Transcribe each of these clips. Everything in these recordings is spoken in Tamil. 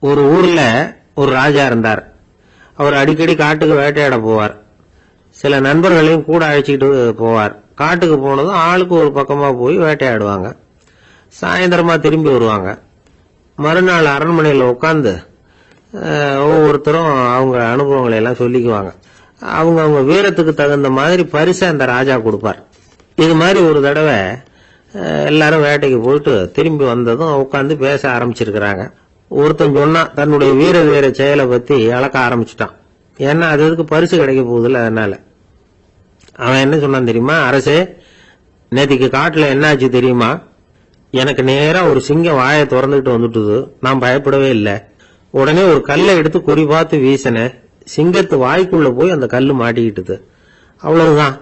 ஒரு ஊர்ல ஒரு ராஜா இருந்தார். அவர் அடிக்கடி காட்டுக்கு வேட்டையாட போவார். சில நண்பர்களையும் கூட அழைச்சிக்கிட்டு போவார். காட்டுக்கு போனதும் ஆளுக்கு ஒரு பக்கமா போய் வேட்டையாடுவாங்க. சாயந்தரமா திரும்பி வருவாங்க. மறுநாள் அரண்மனையில் உட்காந்து ஒவ்வொருத்தரும் அவங்க அனுபவங்களை எல்லாம் சொல்லிக்குவாங்க. அவங்க வீரத்துக்கு தகுந்த மாதிரி பரிசை அந்த ராஜா கொடுப்பார். இது மாதிரி ஒரு தடவை எல்லாரும் வேட்டைக்கு போயிட்டு திரும்பி வந்ததும் உட்காந்து பேச ஆரம்பிச்சிருக்கிறாங்க. ஒருத்தன் சொன்னா தன்னுடைய வீர செயலை பத்தி அளக்க ஆரம்பிச்சுட்டான். ஏன்னா அதுக்கு பரிசு கிடைக்க போகுதுல்ல. அதனால அவன் என்ன சொன்னான் தெரியுமா? அரசே, நேற்றுக்கு காட்டுல என்னாச்சு தெரியுமா? எனக்கு நேரா ஒரு சிங்கம் வாயை திறந்துட்டு வந்துட்டுது. நான் பயப்படவே இல்லை. உடனே ஒரு கல்லை எடுத்து குறி பார்த்து வீசினேன். சிங்கத்து வாய்க்குள்ள போய் அந்த கல்லு மாட்டிக்கிட்டுது. அவ்வளவுதான்.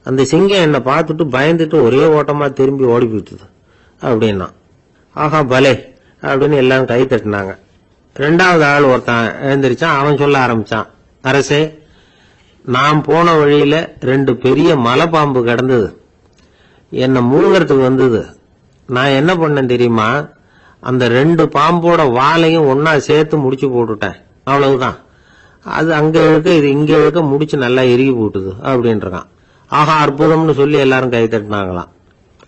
அந்த சிங்கம் என்னை பார்த்துட்டு பயந்துட்டு ஒரே ஓட்டமா திரும்பி ஓடி போயிட்டுது அப்படின்னா. ஆஹா பலே அப்படின்னு எல்லாரும் கை தட்டினாங்க. ரெண்டாவது ஆள் ஒருத்தன் எழுந்திரிச்சான். அவன் சொல்ல ஆரம்பிச்சான், அரசே, நான் போன வழியில 2 பெரிய மலைப்பாம்பு கிடந்தது. என்னை முழுங்கிறதுக்கு வந்தது. நான் என்ன பண்ணேன் தெரியுமா? அந்த 2 பாம்போட வாலையும் ஒன்னா சேர்த்து முடிச்சு போட்டுட்டேன். அவ்வளவுதான். அது அங்க இழுக்க இது இங்க இழுக்க முடிச்சு நல்லா இறுகி போட்டுது அப்படின்றான். ஆஹா அற்புதம்னு சொல்லி எல்லாரும் கை தட்டினாங்களாம்.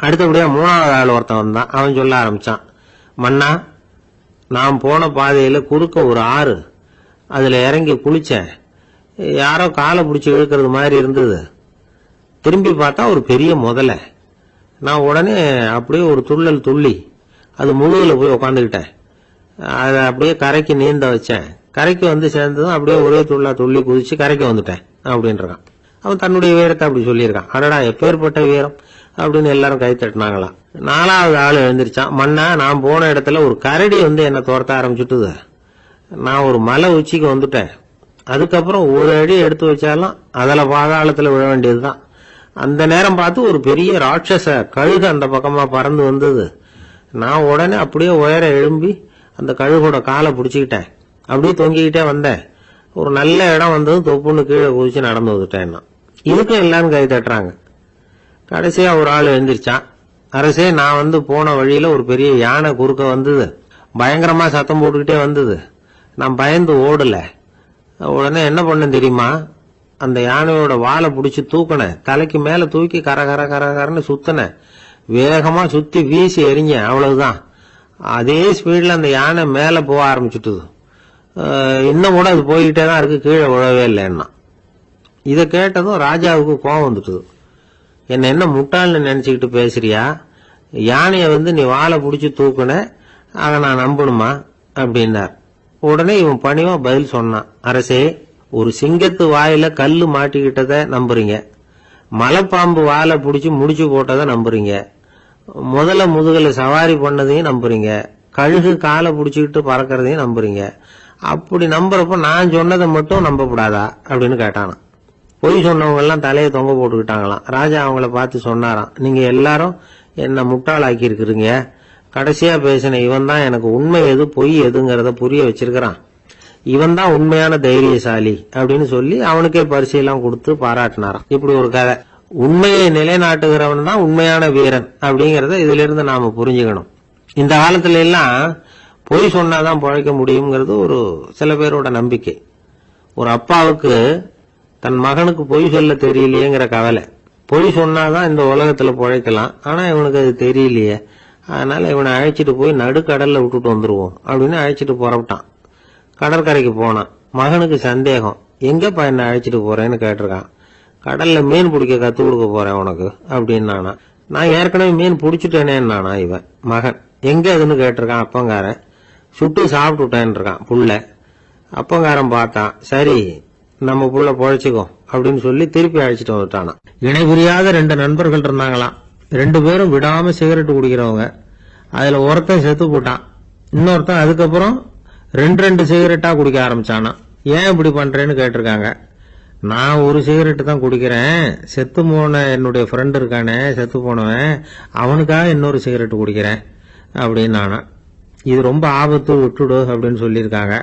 அடுத்தபடியா 3வது ஆள் ஒருத்தன் வந்தான். அவன் சொல்ல ஆரம்பிச்சான், மன்னா, நான் போன பாதையில குறுக்க ஒரு ஆறு. அதுல இறங்கி குளிச்சேன். யாரோ காலை பிடிச்சி இழுக்கிறது மாதிரி இருந்தது. திரும்பி பார்த்தா ஒரு பெரிய முதலை. நான் உடனே அப்படியே ஒரு துள்ளல் துள்ளி அது முழுதுல போய் உக்காந்துக்கிட்டேன். அதை அப்படியே கரைக்கு நீந்த வச்சேன். கரைக்கு வந்து சேர்ந்ததும் அப்படியே ஒரே துள்ளி குதிச்சு கரைக்கு வந்துட்டேன் அப்படின்றான். அவன் தன்னுடைய வீரத்தை அப்படி சொல்லியிருக்கான். அடடா எப்பேற்பட்ட வீரம் அப்படின்னு எல்லாரும் கை தட்டினாங்களாம். 4வது ஆள் எழுந்திரிச்சான். மன்னா, நான் போன இடத்துல ஒரு கரடி வந்து என்னை துரத்த ஆரம்பிச்சுட்டுது. நான் ஒரு மலை உச்சிக்கு வந்துட்டேன். அதுக்கப்புறம் ஒரு அடி எடுத்து வச்சாலும் அதுல பாதாளத்துல விழ வேண்டியதுதான். அந்த நேரம் பார்த்து ஒரு பெரிய ராட்சச கழுகு அந்த பக்கமா பறந்து வந்தது. நான் உடனே அப்படியே உயர எழும்பி அந்த கழுகோட காலை பிடிச்சுக்கிட்டேன். அப்படியே தொங்கிக்கிட்டே வந்தேன். ஒரு நல்ல இடம் வந்ததும் தொப்புன்னு கீழே குதிச்சு நடந்து வந்துட்டேன். இதுக்கும் எல்லாரும் கை தட்டுறாங்க. கடைசியா ஒரு ஆள் எழுந்திரிச்சான். அரசே, நான் வந்து போன வழியில ஒரு பெரிய யானை குறுக்க வந்தது. பயங்கரமா சத்தம் போட்டுக்கிட்டே வந்தது. நான் பயந்து ஓடல. உடனே என்ன பண்ணேன் தெரியுமா? அந்த யானையோட வாலை பிடிச்சி தூக்கினேன். தலைக்கு மேல தூக்கி கரன்னு சுத்தினேன். வேகமா சுத்தி வீசி எறிஞ்சேன். அவ்வளவுதான். அதே ஸ்பீட்ல அந்த யானை மேல போக ஆரம்பிச்சுட்டுது. இன்னும் கூட அது போய்கிட்டே தான் இருக்கு, கீழே விழவே இல்லைன்னா. இதை கேட்டதும் ராஜாவுக்கு கோபம் வந்துட்டுது. என்ன முட்டாள்னு நினைச்சுக்கிட்டு பேசுறியா? யானைய வந்து நீ வாழை பிடிச்சி தூக்குன, அதை நான் நம்பணுமா அப்படின்னார். உடனே இவன் பணிவா பதில் சொன்னான், அரசே, ஒரு சிங்கத்து வாயில கல்லு மாட்டிக்கிட்டத நம்புறீங்க, மலைப்பாம்பு வாழை பிடிச்சி முடிச்சு போட்டதை நம்புறீங்க, முதல்ல முதுகல சவாரி பண்ணதையும் நம்புறீங்க, கழுகு காலை பிடிச்சிக்கிட்டு பறக்கிறதையும் நம்புறீங்க. அப்படி நம்புறப்ப நான் சொன்னதை மட்டும் நம்பக்கூடாதா அப்படின்னு கேட்டானா. பொய் சொன்னவங்க எல்லாம் தலையை தொங்க போட்டுக்கிட்டாங்களாம். ராஜா அவங்கள பார்த்து சொன்னாராம், நீங்க எல்லாரும் என்ன முட்டாளாக்கி இருக்கிறீங்க. கடைசியா பேசின இவன் தான் எனக்கு உண்மை எது பொய் எதுங்கிறத புரிய வச்சிருக்கிறான். இவன் தான் உண்மையான தைரியசாலி அப்படின்னு சொல்லி அவனுக்கே பரிசையெல்லாம் கொடுத்து பாராட்டினாராம். இப்படி ஒரு கதை. உண்மையை நிலைநாட்டுகிறவன் தான் உண்மையான வீரன் அப்படிங்கறத இதுல இருந்து நாம புரிஞ்சுக்கணும். இந்த காலத்துல எல்லாம் பொய் சொன்னாதான் பிழைக்க முடியுங்கிறது ஒரு சில பேரோட நம்பிக்கை. ஒரு அப்பாவுக்கு தன் மகனுக்கு பொய் சொல்ல தெரியலையேங்கிற கவலை. பொய் சொன்னாதான் இந்த உலகத்துல பிழைக்கலாம், ஆனா இவனுக்கு அது தெரியலையே, அதனால இவனை அழைச்சிட்டு போய் நடுக்கடல்ல விட்டுட்டு வந்துருவோம் அப்படின்னு அழைச்சிட்டு புறப்பட்டான். கடற்கரைக்கு போனான். மகனுக்கு சந்தேகம், எங்கப்பா என்ன அழைச்சிட்டு போறேன்னு கேட்டிருக்கான். கடல்ல மீன் பிடிக்க கத்து கொடுக்க போறேன் உனக்கு அப்படின்னு நானா. நான் ஏற்கனவே மீன் பிடிச்சிட்டேனேன்னு நானா இவன் மகன். எங்க அதுன்னு கேட்டிருக்கான். அப்பங்காரன். சுட்டு சாப்பிட்டுட்டேன் இருக்கான் புள்ள. அப்பங்காரன் பார்த்தான், சரி நம்ம புள்ள பொழைச்சிக்கோ அப்படின்னு சொல்லி திருப்பி அழைச்சிட்டு வந்துட்டானா. இணை புரியாத 2 நண்பர்கள் இருந்தாங்களாம். 2 பேரும் விடாம சிகரெட் குடிக்கிறவங்க. அதுல ஒருத்தன் செத்து போட்டான். இன்னொருத்தன் அதுக்கப்புறம் 2 சிகரெட்டா குடிக்க ஆரம்பிச்சானா. ஏன் இப்படி பண்றேன்னு கேட்டிருக்காங்க. நான் ஒரு சிகரெட்டு தான் குடிக்கிறேன், செத்து போன என்னுடைய ஃப்ரெண்ட் இருக்கானே செத்து போனவன், அவனுக்காக இன்னொரு சிகரெட்டு குடிக்கிறேன் அப்படின்னு நானா. இது ரொம்ப ஆபத்து, விட்டுடு அப்படின்னு சொல்லியிருக்காங்க.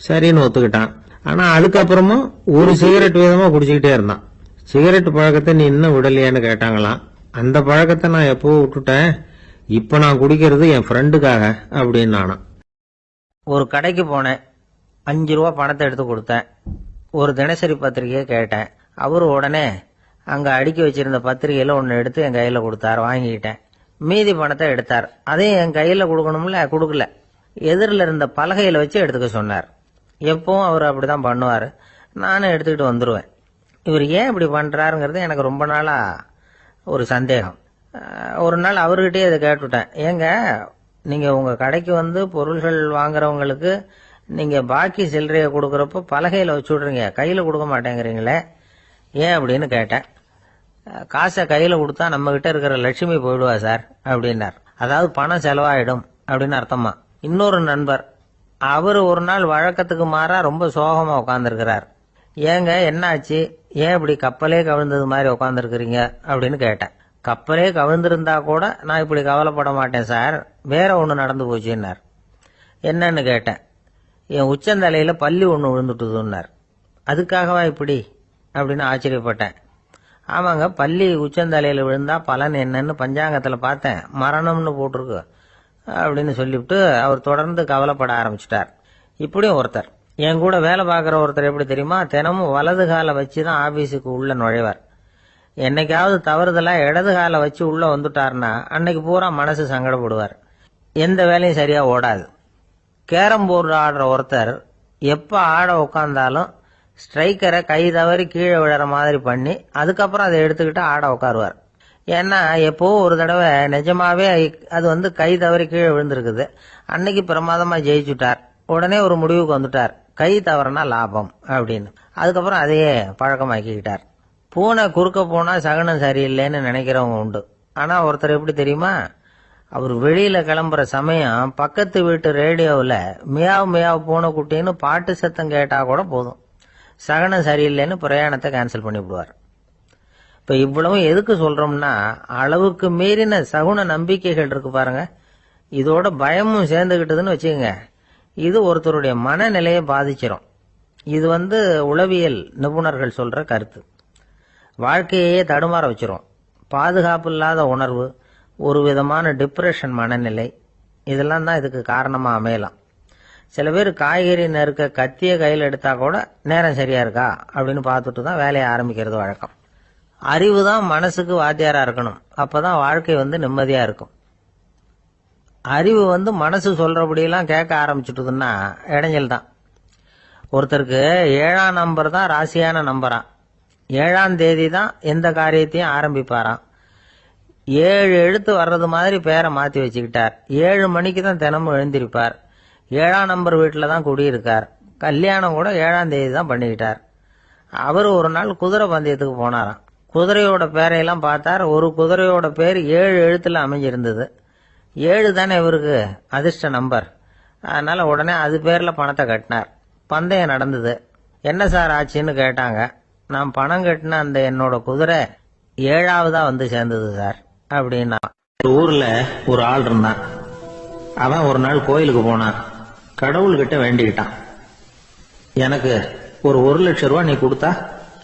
சரின்னு ஒத்துக்கிட்டான். ஆனா அதுக்கப்புறமும் ஒரு சிகரெட் வீதமா குடிச்சுக்கிட்டே இருந்தான். சிகரெட் பழக்கத்தை நீ இன்னும் விடலையான்னு கேட்டாங்களாம். அந்த பழக்கத்தை நான் எப்போ விட்டுட்டேன், இப்ப நான் குடிக்கிறது என் ஃப்ரெண்டுக்காக அப்படின்னு நானா. ஒரு கடைக்கு போனேன், 5 ரூபா பணத்தை எடுத்து கொடுத்தேன். ஒரு தினசரி பத்திரிகையை கேட்டேன். அவரு உடனே அங்கே அடுக்கி வச்சிருந்த பத்திரிகையில் ஒன்று எடுத்து என் கையில் கொடுத்தார், வாங்கிக்கிட்டேன். மீதி பணத்தை எடுத்தார், அதையும் என் கையில் கொடுக்கணும்ல, கொடுக்கல. எதிரில் இருந்த பலகையில் வச்சு எடுத்துக்க சொன்னார். எப்பவும் அவர் அப்படிதான் பண்ணுவார். நானும் எடுத்துக்கிட்டு வந்துடுவேன். இவர் ஏன் இப்படி பண்ணுறாருங்கிறது எனக்கு ரொம்ப நாளாக ஒரு சந்தேகம். ஒரு நாள் அவர்கிட்டயே இதை கேட்டுவிட்டேன். ஏங்க, நீங்கள் உங்கள் கடைக்கு வந்து பொருள்கள் வாங்குறவங்களுக்கு நீங்கள் பாக்கி சில்லறையை கொடுக்குறப்போ பலகையில் வச்சு விட்றீங்க, கையில் கொடுக்க மாட்டேங்கிறீங்களே, ஏன் அப்படின்னு கேட்டேன். காசை கையில் கொடுத்தா நம்மகிட்ட இருக்கிற லட்சுமி போயிடுவா சார் அப்படின்னார். அதாவது பணம் செலவாயிடும் அப்படின்னு அர்த்தமா. இன்னொரு நண்பர், அவர் ஒரு நாள் வழக்கத்துக்கு மாறா ரொம்ப சோகமா உட்காந்துருக்கிறார். ஏங்க என்னாச்சு, ஏன் இப்படி கப்பலே கவிழ்ந்தது மாதிரி உட்காந்துருக்கிறீங்க அப்படின்னு கேட்டேன். கப்பலே கவிழ்ந்திருந்தா கூட நான் இப்படி கவலைப்பட மாட்டேன் சார், வேற ஒன்று நடந்து போச்சுன்னார். என்னன்னு கேட்டேன். என் உச்சந்தலையில பல்லி ஒன்று விழுந்துட்டுதுன்னார். அதுக்காகவா இப்படி அப்படின்னு ஆச்சரியப்பட்டேன். ஆமாங்க, பல்லி உச்சந்தலையில் விழுந்தா பலன் என்னன்னு பஞ்சாங்கத்தில் பார்த்தேன், மரணம்னு போட்டிருக்கு அப்படின்னு சொல்லிவிட்டு அவர் தொடர்ந்து கவலைப்பட ஆரம்பிச்சிட்டார். இப்படியும் ஒருத்தர், என் கூட வேலை பார்க்குற ஒருத்தர் எப்படி தெரியுமா, தினமும் வலது காலை வச்சு தான் ஆபீஸுக்கு உள்ள நுழைவார். என்னைக்காவது தவறுதலா இடது காலை வச்சு உள்ள வந்துட்டார்னா அன்னைக்கு பூரா மனசு சங்கடப்படுவார், எந்த வேலையும் சரியா ஓடாது. கேரம் போர்டு ஆடுற ஒருத்தர் எப்ப ஆட உட்காந்தாலும் ஸ்ட்ரைக்கரை கை தவறி கீழே விழற மாதிரி பண்ணி அதுக்கப்புறம் அதை எடுத்துக்கிட்டு ஆட உட்காருவார். ஏன்னா எப்போ ஒரு தடவை நிஜமாவே அது கை தவறி கீழே விழுந்திருக்குது. அன்னைக்கு பிரமாதமா ஜெயிச்சுட்டார். உடனே ஒரு முடிவுக்கு வந்துட்டார், கை தவறுனா லாபம் அப்படின்னு. அதுக்கப்புறம் அதையே பழக்கமாக்கிக்கிட்டார். பூனை குறுக்க போனா சகுனம் சரியில்லைன்னு நினைக்கிறவங்க உண்டு. ஆனா ஒருத்தர் எப்படி தெரியுமா, அவர் வெளியில கிளம்புற சமயம் பக்கத்து வீட்டு ரேடியோவில் மியாவ் மியாவ் பூனை குட்டின்னு பாட்டு சத்தம் கேட்டா கூட போதும், சகனம் சரியில்லைன்னு பிரயாணத்தை கேன்சல் பண்ணிவிடுவார். இப்ப இவ்வளவும் எதுக்கு சொல்றோம்னா, அளவுக்கு மீறின சகுன நம்பிக்கைகள் இருக்கு பாருங்க, இதோட பயமும் சேர்ந்துகிட்டதுன்னு வச்சுக்கோங்க, இது ஒருத்தருடைய மனநிலையை பாதிச்சிடும். இது உளவியல் நிபுணர்கள் சொல்ற கருத்து. வாழ்க்கையே தடுமாற வச்சிரும். பாதுகாப்பு இல்லாத உணர்வு, ஒரு விதமான டிப்ரெஷன் மனநிலை, இதெல்லாம் தான் இதுக்கு காரணமா அமையலாம். சில பேர் காய்கறி நறுக்க கத்திய கையில் எடுத்தா கூட நேரம் சரியா இருக்கா அப்படின்னு பார்த்துட்டு தான் வேலையை ஆரம்பிக்கிறது வழக்கம். அறிவு தான் மனசுக்கு வாத்தியாரா இருக்கணும், அப்பதான் வாழ்க்கை நிம்மதியா இருக்கும். அறிவு மனசு சொல்றபடியெல்லாம் கேட்க ஆரம்பிச்சுட்டுதுன்னா இடைஞ்சல் தான். ஒருத்தருக்கு 7ஆம் நம்பர் தான் ராசியான நம்பரா, 7ஆம் தேதி தான் எந்த காரியத்தையும் ஆரம்பிப்பாராம். 7 எழுத்து வர்றது மாதிரி பேரை மாத்தி வச்சுக்கிட்டார். 7 மணிக்கு தான் தினமும் எழுந்திருப்பார். 7ஆம் நம்பர் வீட்டில் தான் குடியிருக்கார். கல்யாணம் கூட 7ஆம் தேதி தான் பண்ணிக்கிட்டார். அவர் ஒரு நாள் குதிரை பந்தயத்துக்கு போனாராம். குதிரையோட பேரையெல்லாம் பார்த்தார். ஒரு குதிரையோட பேர் 7 எழுத்துல அமைஞ்சிருந்தது. 7 தானே இவருக்கு அதிர்ஷ்ட நம்பர். அதனால உடனே அது பேர்ல பணத்தை கட்டினார். பந்தயம் நடந்தது. என்ன சார் ஆச்சுன்னு கேட்டாங்க. நான் பணம் கட்டின அந்த என்னோட குதிரை 7ஆவதா சேர்ந்தது சார் அப்படின்னா. ஒரு ஊர்ல ஒரு ஆள் இருந்தான். அவன் ஒரு நாள் கோயிலுக்கு போனான். கடவுள்கிட்ட வேண்டிக்கிட்டான், எனக்கு ஒரு 1 லட்சம் ரூபாய் நீ கொடுத்தா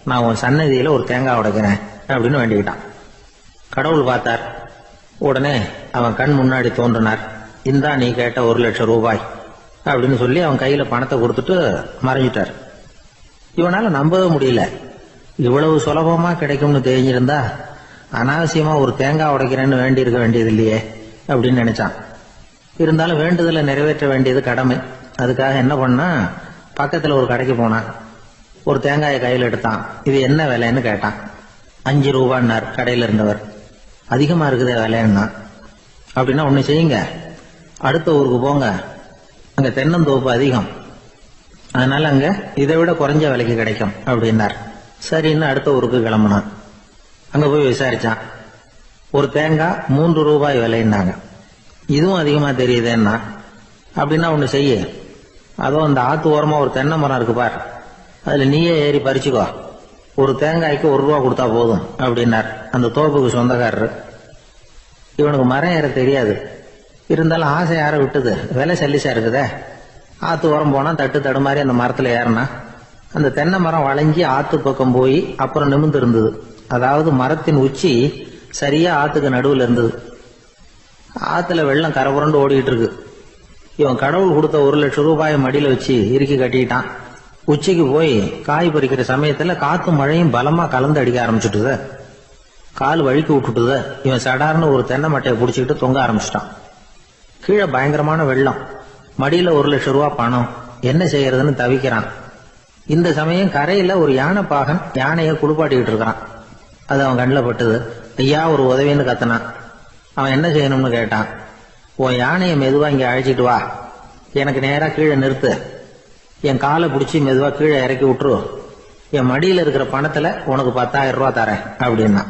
நான் உன் சன்னதியில ஒரு தேங்காய் உடைக்கிறேன் அப்படின்னு வேண்டிக்கிட்டான். கடவுள் பார்த்தார். உடனே அவன் கண் முன்னாடி தோன்றினார். இந்தா நீ கேட்ட 1 லட்சம் ரூபாய் அப்படின்னு சொல்லி அவன் கையில பணத்தை கொடுத்துட்டு மறைஞ்சிட்டார். இவனால நம்பவே முடியல. இவ்வளவு சுலபமா கிடைக்கும்னு தெரிஞ்சிருந்தா அனாவசியமா ஒரு தேங்காய் உடைக்கிறேன்னு வேண்டி இருக்க வேண்டியது இல்லையே அப்படின்னு நினைச்சான். இருந்தாலும் வேண்டுதலை நிறைவேற்ற வேண்டியது கடமை. அதுக்காக என்ன பண்ணா, பக்கத்துல ஒரு கடைக்கு போனான். ஒரு தேங்காயை கையில் எடுத்தான். இது என்ன விலைன்னு கேட்டான். 5 ரூபான்னார் கடையில இருந்தவர். அதிகமா இருக்குதே விலைன்னா. அப்படின்னா ஒண்ணு செய்யுங்க, அடுத்த ஊருக்கு போங்க, அங்க தென்னந்தோப்பு அதிகம், அதனால அங்க இதை விட குறைஞ்ச விலைக்கு கிடைக்கும் அப்படின்னார். சரின்னு அடுத்த ஊருக்கு கிளம்புனான். அங்க போய் விசாரிச்சான். ஒரு தேங்காய் 3 ரூபாய் விலைன்னாங்க. இதுவும் அதிகமா தெரியுதுன்னா. அப்படின்னா ஒண்ணு செய்ய, அதோ அந்த ஆத்து ஓரமா ஒரு தென்னை மரம் இருக்கு பார், அதுல நீயே ஏறி பறிச்சுக்கோ, ஒரு தேங்காய்க்கு 1 ரூபா கொடுத்தா போதும் அப்படின்னார் அந்த தோப்புக்கு சொந்தக்காரரு. இவனுக்கு மரம் ஏற தெரியாது, இருந்தாலும் ஆசை யார விட்டுது, விலை சல்லிசா இருக்குதே. ஆத்து ஓரம் போனா தட்டு தடுமாறி அந்த மரத்துல ஏறினா அந்த தென்னை மரம் வளைஞ்சி ஆத்து பக்கம் போய் அப்புறம் நிமிர்ந்து இருந்தது. அதாவது மரத்தின் உச்சி சரியா ஆத்துக்கு நடுவில் இருந்தது. ஆத்துல வெள்ளம் கரை புரண்டு ஓடிட்டு இருக்கு. இவன் கடவுள் கொடுத்த 1,00,000 ரூபாயை மடியில வச்சு இறுக்கி கட்டிட்டான். உச்சிக்கு போய் காய் பறிக்கிற சமயத்துல காத்தும் மழையும் பலமா கலந்து அடிக்க ஆரம்பிச்சுட்டுது. கால் வழுக்கி விட்டுட்டுது. இவன் சடார்னு ஒரு தென்னை மட்டையை பிடிச்சிக்கிட்டு தொங்க ஆரம்பிச்சிட்டான். கீழே பயங்கரமான வெள்ளம். மடியில 1,00,000 ரூபாய் பணம். என்ன செய்யறதுன்னு தவிக்கிறான். இந்த சமயம் கரையில ஒரு யானை பாகன் யானையை குளிப்பாட்டிக்கிட்டு இருக்கிறான். அது அவன் கண்ணில் பட்டுது. ஐயா ஒரு உதவின்னு கத்தினான். அவன் என்ன செய்யணும்னு கேட்டான். உன் யானையை மெதுவா இங்க அழைச்சிட்டு வா, எனக்கு நேரா கீழே நிறுத்து, என் காலை பிடிச்சி மெதுவா கீழே இறக்கி விட்டுரு, என் மடியில இருக்கிற பணத்துல உனக்கு 10,000 ரூபாய் தரேன் அப்படின்னா.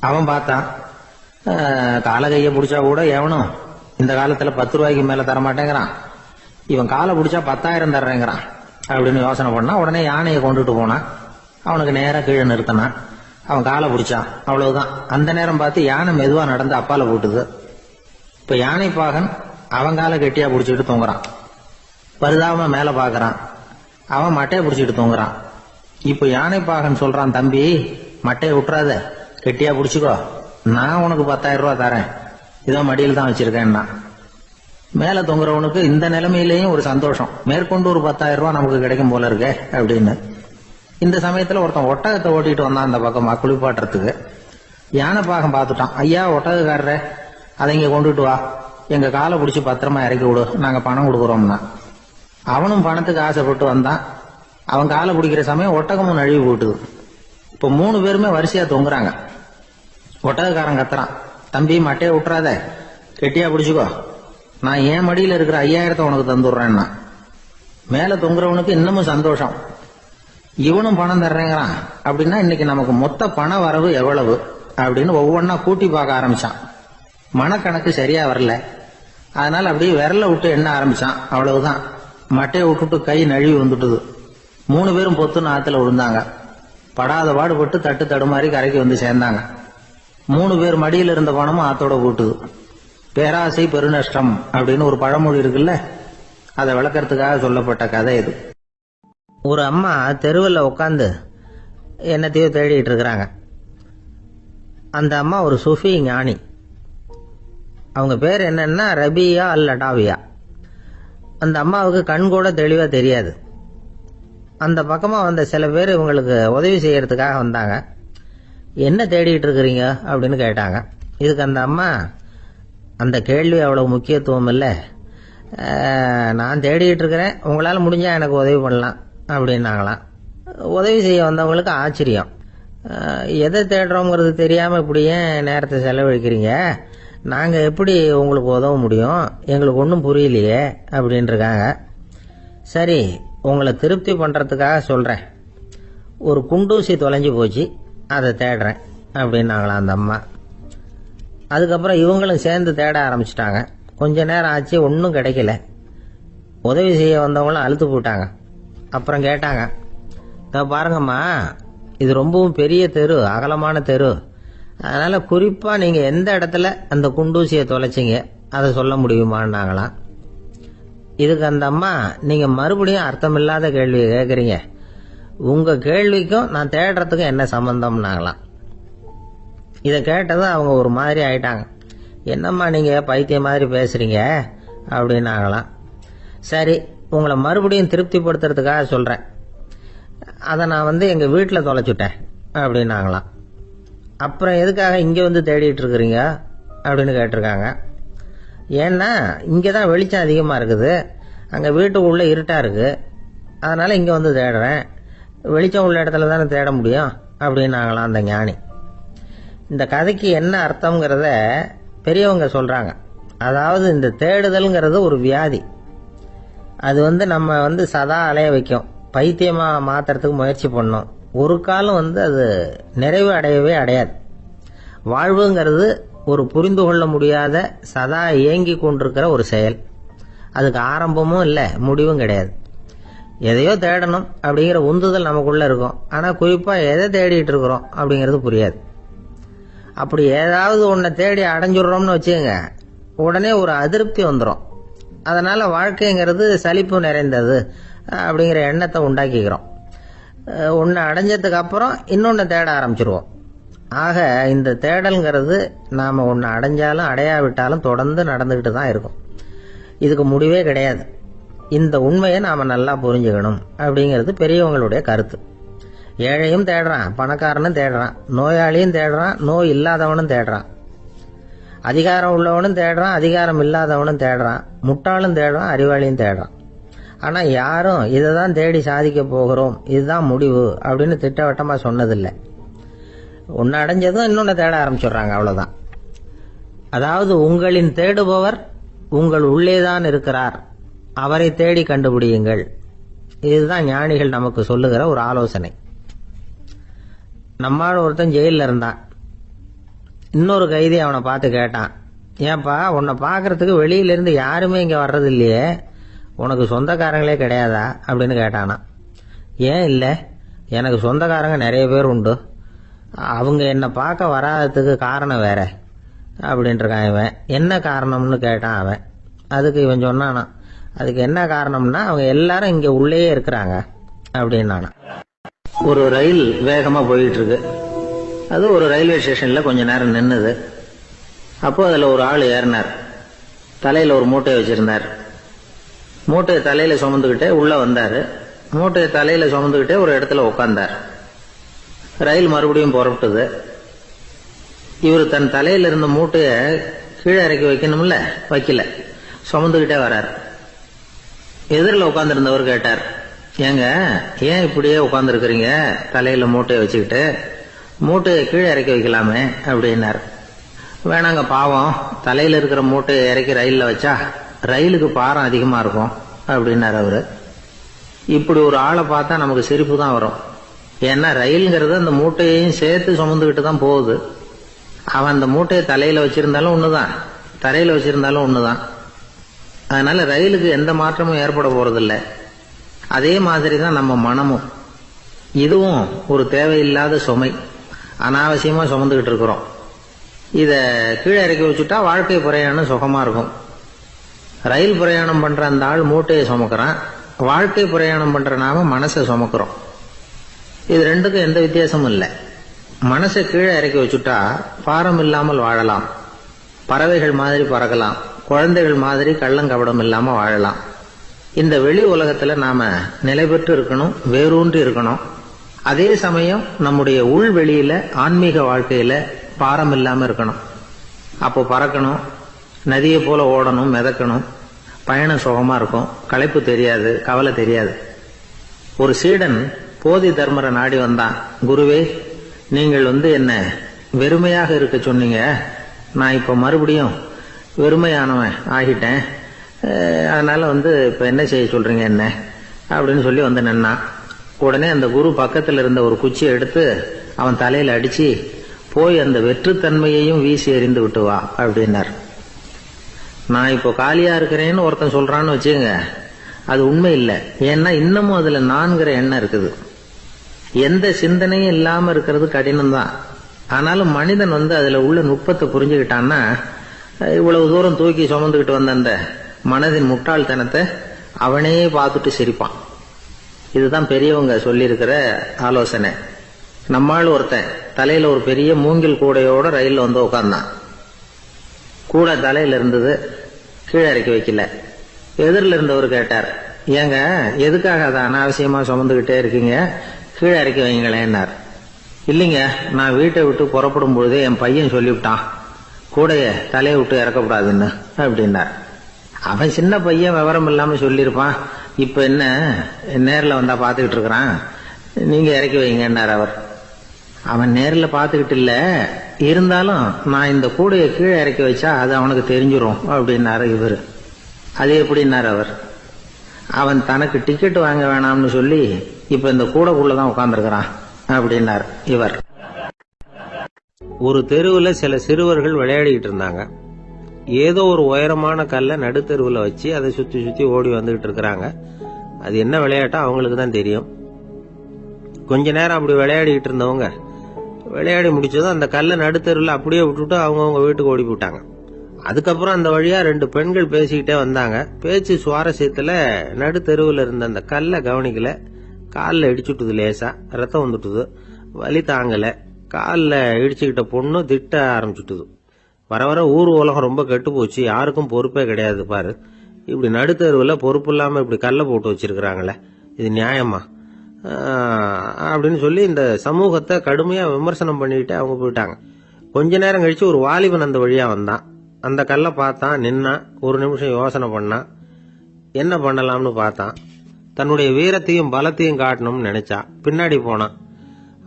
அவன் பார்த்தான். காலை கையை பிடிச்சா கூட எவனும் இந்த காலத்துல 10 ரூபாய்க்கு மேல தரமாட்டேங்கிறான். இவன் காலை பிடிச்சா 10,000 தர்றேங்கிறான் அப்படின்னு யோசனை பண்ணா. உடனே யானையை கொண்டுட்டு போனான். அவனுக்கு நேரா கீழே நிறுத்தினான். அவன் காலை பிடிச்சான். அவ்வளவுதான். அந்த நேரம் பார்த்து யானை மெதுவா நடந்து அப்பால போட்டுது. இப்ப யானை பாகன் அவன் காலை கெட்டியா பிடிச்சிட்டு தூங்குறான். பரிதாபமா மேல பாக்குறான். அவன் மட்டையை பிடிச்சிட்டு தூங்குறான். இப்ப யானை பாகன் சொல்றான், தம்பி மட்டையை விட்டுறாத, கெட்டியா பிடிச்சிக்கோ, நான் உனக்கு 10,000 ரூபாய் தரேன், இதோ மடியில் தான் வச்சிருக்கேன்னா. மேல தொங்குறவனுக்கு இந்த நிலைமையிலேயும் ஒரு சந்தோஷம், மேற்கொண்டு ஒரு 10,000 ரூபாய் நமக்கு கிடைக்கும் போல இருக்கே அப்படின்னு. இந்த சமயத்துல ஒருத்தன் ஒட்டகத்தை ஓட்டிட்டு வந்தான் அந்த பக்கமா குளிப்பாட்டுறதுக்கு. யானை பாகம் பார்த்துட்டான். ஐயா ஒட்டகக்காரரே, அதை இங்க கொண்டுட்டு வா, எங்க காலை பிடிச்சி பத்திரமா இறக்கி விடு, நாங்க பணம் கொடுக்குறோம்னா. அவனும் பணத்துக்கு ஆசைப்பட்டு வந்தான். அவன் காலை பிடிக்கிற சமயம் ஒட்டகமும் நழுவி போட்டுது. இப்ப 3 பேருமே வரிசையா தொங்குறாங்க. ஒட்டகக்காரன் கத்துறான், தம்பி மட்டையை விட்டுறாத, கெட்டியா பிடிச்சிக்கோ, நான் என் மடியில இருக்கிற 5,000 உனக்கு தந்துடுறேன்னா. மேல தொங்குறவனுக்கு இன்னமும் சந்தோஷம். இவனும் பணம் தர்றேங்கிறான் அப்படின்னா இன்னைக்கு நமக்கு மொத்த பண வரவு எவ்வளவு அப்படின்னு ஒவ்வொன்னா கூட்டி பார்க்க ஆரம்பிச்சான். மனக்கணக்கு சரியா வரல. அதனால அப்படியே விரல விட்டு எண்ண ஆரம்பிச்சான். அவ்வளவுதான். மட்டையை விட்டுட்டு கை நழுவி வந்துட்டுது. 3 பேரும் பொத்துன்னு ஆத்துல விழுந்தாங்க. படாத பாடுபட்டு தட்டு தடுமாறி கரைக்கு வந்து சேர்ந்தாங்க. 3 பேர் மடியில் இருந்த பணமும் ஆத்தோட போட்டுது. பேராசை பெருநஷ்டம் அப்படின்னு ஒரு பழமொழி இருக்குல்ல, அதை விளக்கறதுக்காக சொல்லப்பட்ட கதை இது. ஒரு அம்மா தெருவில் உட்காந்து என்னத்தையோ தேடிட்டு இருக்கிறாங்க. அந்த அம்மா ஒரு சூஃபி ஞானி. அவங்க பேர் என்னன்னா ரபியா அல் அடாவியா. அந்த அம்மாவுக்கு கண் கூட தெளிவா தெரியாது. அந்த பக்கமா வந்த சில பேர் இவங்களுக்கு உதவி செய்யறதுக்காக வந்தாங்க. என்ன தேடிட்டு இருக்கிறீங்க அப்படின்னு கேட்டாங்க. இதுக்கு அந்த அம்மா, அந்த கேள்வி அவ்வளவு முக்கியத்துவம் இல்லை, நான் தேடிட்டு இருக்கிறேன், உங்களால் முடிஞ்சா எனக்கு உதவி பண்ணலாம் அப்படின்னாங்களாம். உதவி செய்ய வந்தவங்களுக்கு ஆச்சரியம். எதை தேடுறோங்கிறது தெரியாமல் இப்படி ஏன் நேரத்தை செலவழிக்கிறீங்க, நாங்கள் எப்படி உங்களுக்கு உதவ முடியும், எங்களுக்கு ஒன்றும் புரியலையே அப்படின்ட்டுருக்காங்க. சரி, உங்களை திருப்தி பண்ணுறதுக்காக சொல்கிறேன், ஒரு குண்டூசி தொலைஞ்சு போச்சு, அதை தேடுறேன் அப்படின்னாங்களாம் அந்த அம்மா. அதுக்கப்புறம் இவங்களும் சேர்ந்து தேட ஆரம்பிச்சிட்டாங்க. கொஞ்ச நேரம் ஆச்சு, ஒன்றும் கிடைக்கல. உதவி செய்ய வந்தவங்களும் அழுத்து போட்டாங்க. அப்புறம் கேட்டாங்க, பாருங்கம்மா, இது ரொம்பவும் பெரிய தெரு, அகலமான தெரு, அதனால குறிப்பா நீங்க எந்த இடத்துல அந்த குண்டூசியை தொலைச்சிங்க அதை சொல்ல முடியுமான்னாங்களாம். இதுக்கு அந்த அம்மா, நீங்க மறுபடியும் அர்த்தமில்லாத கேள்வியை கேட்குறீங்க, உங்க கேள்விக்கும் நான் தேடுறதுக்கும் என்ன சம்பந்தம்னாங்களாம். இதை கேட்டதும் அவங்க ஒரு மாதிரி ஆயிட்டாங்க. என்னம்மா நீங்க பைத்தியம் மாதிரி பேசுறீங்க அப்படின்னாங்களாம். சரி, உங்களை மறுபடியும் திருப்திப்படுத்துறதுக்காக சொல்றேன், அதை நான் எங்க வீட்டில் தொலைச்சுட்டேன் அப்படின்னாங்களாம். அப்புறம் எதுக்காக இங்கே வந்து தேடிட்டு இருக்கிறீங்க அப்படின்னு கேட்டிருக்காங்க. ஏன்னா இங்கே தான் வெளிச்சம் அதிகமாக இருக்குது, அங்கே வீட்டுக்குள்ளே இருட்டாக இருக்குது, அதனால் இங்கே வந்து தேடுறேன், வெளிச்சம் உள்ள இடத்துல தானே தேட முடியும் அப்படின்னாங்களாம் அந்த ஞானி. இந்த கதைக்கு என்ன அர்த்தங்கிறத பெரியவங்க சொல்கிறாங்க. அதாவது இந்த தேடுதல்ங்கிறது ஒரு வியாதி. அது நம்ம சதா அலைய வைக்கும், பைத்தியமாக மாற்றுறதுக்கு முயற்சி பண்ணோம். ஒரு காலம் அது நிறைவு அடையவே அடையாது. வாழ்வுங்கிறது ஒரு புரிந்து கொள்ள முடியாத சதா இயங்கி கொண்டிருக்கிற ஒரு செயல். அதுக்கு ஆரம்பமும் இல்லை, முடிவும் கிடையாது. எதையோ தேடணும் அப்படிங்கிற உந்துதல் நமக்குள்ள இருக்கும், ஆனால் குறிப்பாக எதை தேடிட்டு இருக்கிறோம் அப்படிங்கிறது புரியாது. அப்படி ஏதாவது ஒன்றை தேடி அடைஞ்சிடுறோம்னு வச்சுக்கோங்க, உடனே ஒரு அதிருப்தி வந்துடும். அதனால வாழ்க்கைங்கிறது சலிப்பு நிறைந்தது அப்படிங்கிற எண்ணத்தை உண்டாக்கிக்கிறோம். ஒன்று அடைஞ்சதுக்கு அப்புறம் இன்னொன்று தேட ஆரம்பிச்சிருவோம். ஆக இந்த தேடல்ங்கிறது நாம் ஒன்று அடைஞ்சாலும் அடையாவிட்டாலும் தொடர்ந்து நடந்துக்கிட்டு தான் இருக்கும். இதுக்கு முடிவே கிடையாது. இந்த உண்மையை நாம நல்லா புரிஞ்சுக்கணும் அப்படிங்கிறது பெரியவங்களுடைய கருத்து. ஏழையும் தேடுறான், பணக்காரனும் தேடுறான், நோயாளியும் தேடுறான், நோய் இல்லாதவனும் தேடுறான், அதிகாரம் உள்ளவனும் தேடுறான், அதிகாரம் இல்லாதவனும் தேடுறான், முட்டாளும் தேடுறான், அறிவாளியும் தேடுறான். ஆனா யாரும் இதை தான் தேடி சாதிக்க போகிறோம், இதுதான் முடிவு அப்படின்னு திட்டவட்டமா சொன்னதில்லை. ஒன்னு அடைஞ்சதும் இன்னொன்னு தேட ஆரம்பிச்சுடுறாங்க, அவ்வளவுதான். அதாவது உங்களின் தேடுபவர் உங்கள் உள்ளேதான் இருக்கிறார், அவரை தேடி கண்டுபிடியுங்கள். இதுதான் ஞானிகள் நமக்கு சொல்லுகிற ஒரு ஆலோசனை. நம்மால் ஒருத்தன் ஜெயிலில் இருந்தான். இன்னொரு கைதி அவனை பார்த்து கேட்டான், ஏன்பா உன்னை பார்க்கறதுக்கு வெளியிலிருந்து யாருமே இங்கே வர்றது இல்லையே, உனக்கு சொந்தக்காரங்களே கிடையாதா அப்படின்னு கேட்டானா. ஏன் இல்லை, எனக்கு சொந்தக்காரங்க நிறைய பேர் உண்டு, அவங்க என்னை பார்க்க வராததுக்கு காரணம் வேற அப்படின்ட்டுருக்கான் இவன். என்ன காரணம்னு கேட்டான் அவன். அதுக்கு இவன் சொன்னானா, அதுக்கு என்ன காரணம்னா அவங்க எல்லாரும் இங்கே உள்ளே இருக்கிறாங்க அப்படின்னானா. ஒரு ரயில் வேகமாக போயிட்டு இருக்கு. அது ஒரு ரயில்வே ஸ்டேஷனில் கொஞ்ச நேரம் நின்னுது. அப்போ அதில் ஒரு ஆள் ஏறினார். தலையில் ஒரு மூட்டையை வச்சிருந்தார். மூட்டையை தலையில சுமந்துக்கிட்டே உள்ள வந்தார். மூட்டையை தலையில சுமந்துக்கிட்டே ஒரு இடத்துல உட்கார்ந்தார். ரயில் மறுபடியும் புறப்பட்டது. இவர் தன் தலையில இருந்த மூட்டையை கீழே இறக்கி வைக்கணும்ல, வைக்கல, சுமந்துக்கிட்டே வர்றார். எதிரில் உட்கார்ந்துருந்தவர் கேட்டார், ஏங்க ஏன் இப்படியே உட்கார்ந்துருக்கிறீங்க தலையில மூட்டையை வச்சுக்கிட்டு, மூட்டையை கீழே இறக்கி வைக்கலாமே அப்படின்னார். வேணாங்க, பாவம், தலையில இருக்கிற மூட்டையை இறக்கி ரயிலில் வச்சா ரயிலுக்கு பாரம் அதிகமா இருக்கும் அப்படின்னார் அவரு. இப்படி ஒரு ஆளை பார்த்தா நமக்கு சிரிப்பு தான் வரும். ஏன்னா ரயிலுங்கிறது அந்த மூட்டையையும் சேர்த்து சுமந்துக்கிட்டு தான் போகுது. அவன் அந்த மூட்டையை தலையில வச்சிருந்தாலும் ஒண்ணுதான், தரையில வச்சிருந்தாலும் ஒண்ணுதான். அதனால ரயிலுக்கு எந்த மாற்றமும் ஏற்பட போறதில்லை. அதே மாதிரி தான் நம்ம மனமும். இதுவும் ஒரு தேவையில்லாத சுமை, அனாவசியமா சுமந்துக்கிட்டு இருக்கிறோம். இத கீழே இறக்கி வச்சுட்டா வாழ்க்கை பிரயாணம் சுகமா இருக்கும். ரயில் பிரயாணம் பண்ற அந்த ஆள் மூட்டையை சுமக்கிறான், வாழ்க்கை பிரயாணம் பண்ற நாம மனசை சுமக்கிறோம். இது ரெண்டுக்கும் எந்த வித்தியாசமும் இல்லை. மனசை கீழே இறக்கி வச்சுட்டா பாரம் இல்லாமல் வாழலாம், பறவைகள் மாதிரி பறக்கலாம், குழந்தைகள் மாதிரி கள்ளங்கபடம் இல்லாம வாழலாம். இந்த வெளி உலகத்துல நாம நிலை பெற்று இருக்கணும், வேரூன்றி இருக்கணும். அதே சமயம் நம்முடைய உள்வெளியில ஆன்மீக வாழ்க்கையில பாரம் இல்லாம இருக்கணும். அப்போ பறக்கணும், நதியை போல ஓடணும், மிதக்கணும், பயணம் சுகமா இருக்கும், களைப்பு தெரியாது, கவலை தெரியாது. ஒரு சீடன் போதி தர்மரை நாடி வந்தான். குருவே, நீங்கள் என்ன வெறுமையாக இருக்க சொன்னீங்க, நான் இப்ப மறுபடியும் வெறுமையானவன் ஆகிட்டேன், அதனால இப்ப என்ன செய்ய சொல்றீங்க என்ன அப்படின்னு சொல்லி நின்னான். உடனே அந்த குரு பக்கத்துல இருந்த ஒரு குச்சியை எடுத்து அவன் தலையில அடிச்சு, போய் அந்த வெற்றுத்தன்மையையும் வீசி எறிந்து விட்டு வா அப்படின்னார். நான் இப்போ காலியா இருக்கிறேன்னு ஒருத்தன் சொல்றான்னு வச்சுங்க, அது உண்மை இல்லை. ஏன்னா இன்னமும் அதுல நான்கிற எண்ணம் இருக்குது. எந்த சிந்தனையும் இல்லாம இருக்கிறது கடினம் தான். ஆனாலும் மனிதன் அதுல உள்ள நுட்பத்தை புரிஞ்சுக்கிட்டான்னா இவ்வளவு தூரம் தூக்கி சுமந்துக்கிட்டு வந்த அந்த மனதின் முட்டாள்தனத்தை அவனே பார்த்துட்டு சிரிப்பான். இதுதான் பெரியவங்க சொல்லியிருக்கிற ஆலோசனை. நம்மால் ஒருத்தன் தலையில ஒரு பெரிய மூங்கில் கூடையோட ரயில்ல உட்கார்ந்தான். கூட தலையில இருந்தது, கீழே இறக்கி வைக்கல. எதிரில் இருந்தவர் கேட்டார், ஏங்க எதுக்காக அதை அனாவசியமா சுமந்துகிட்டே இருக்கீங்க, கீழே இறக்கி வைங்களேன்னார். இல்லைங்க, நான் வீட்டை விட்டு புறப்படும் பொழுதே என் பையன் சொல்லிவிட்டான், கூடைய தலையை விட்டு இறக்கக்கூடாதுன்னு அப்படின்னார். அவன் சின்ன பையன், விவரம் இல்லாம சொல்லியிருப்பான். இப்ப என்ன நேரில் வந்தா பாத்துக்கிட்டு இருக்கிறான், நீங்க இறக்கி வைங்கன்னார் அவர். அவன் நேரில் பாத்துக்கிட்டு இல்ல, இருந்தாலும் நான் இந்த கூடையை கீழே இறக்கி வச்சா அது அவனுக்கு தெரிஞ்சிடும் அப்படின்னாரு இவர். அது எப்படின்னாரு அவர். அவன் தனக்கு டிக்கெட் வாங்க வேணாம்னு சொல்லி இப்ப இந்த கூடைக்குள்ளதான் உட்கார்ந்துருக்கிறான் அப்படின்னார் இவர். ஒரு தெருவில் சில சிறுவர்கள் விளையாடிக்கிட்டு இருந்தாங்க. ஏதோ ஒரு உயரமான கல்லை நடுத்தெருவில் வச்சு அதை சுத்தி சுத்தி ஓடி வந்துகிட்டு இருக்கிறாங்க. அது என்ன விளையாட்டோ அவங்களுக்கு தான் தெரியும். கொஞ்ச நேரம் அப்படி விளையாடிக்கிட்டு இருந்தவங்க விளையாடி முடிச்சதும் அந்த கல்லை நடுத்தெருவில் அப்படியே விட்டுட்டு அவங்கவுங்க வீட்டுக்கு ஓடி போட்டாங்க. அதுக்கப்புறம் அந்த வழியா 2 பெண்கள் பேசிக்கிட்டே வந்தாங்க. பேச்சு சுவாரஸ்யத்துல நடுத்தெருவில் இருந்த அந்த கல்லை கவனிக்கல. காலில் இடிச்சுட்டுது, லேசா ரத்தம் வந்துட்டுது, வலி தாங்கல. காலில் இடிச்சுக்கிட்ட பொண்ணு திட்ட ஆரம்பிச்சுட்டுது. வர வர ஊர் உலகம் ரொம்ப கெட்டு போச்சு, யாருக்கும் பொறுப்பே கிடையாது பாரு, இப்படி நடுத்தருவில் பொறுப்பு இல்லாமல் இப்படி கல்லை போட்டு வச்சிருக்கிறாங்களே, இது நியாயமா அப்படின்னு சொல்லி இந்த சமூகத்தை கடுமையாக விமர்சனம் பண்ணிட்டு அவங்க போயிட்டாங்க. கொஞ்ச நேரம் கழிச்சு ஒரு வாலிபன் அந்த வழியா வந்தான். அந்த கல்லை பார்த்தான், நின்னான், ஒரு நிமிஷம் யோசனை பண்ணான், என்ன பண்ணலாம்னு பார்த்தான். தன்னுடைய வீரத்தையும் பலத்தையும் காட்டணும்னு நினைச்சான். பின்னாடி போனான்.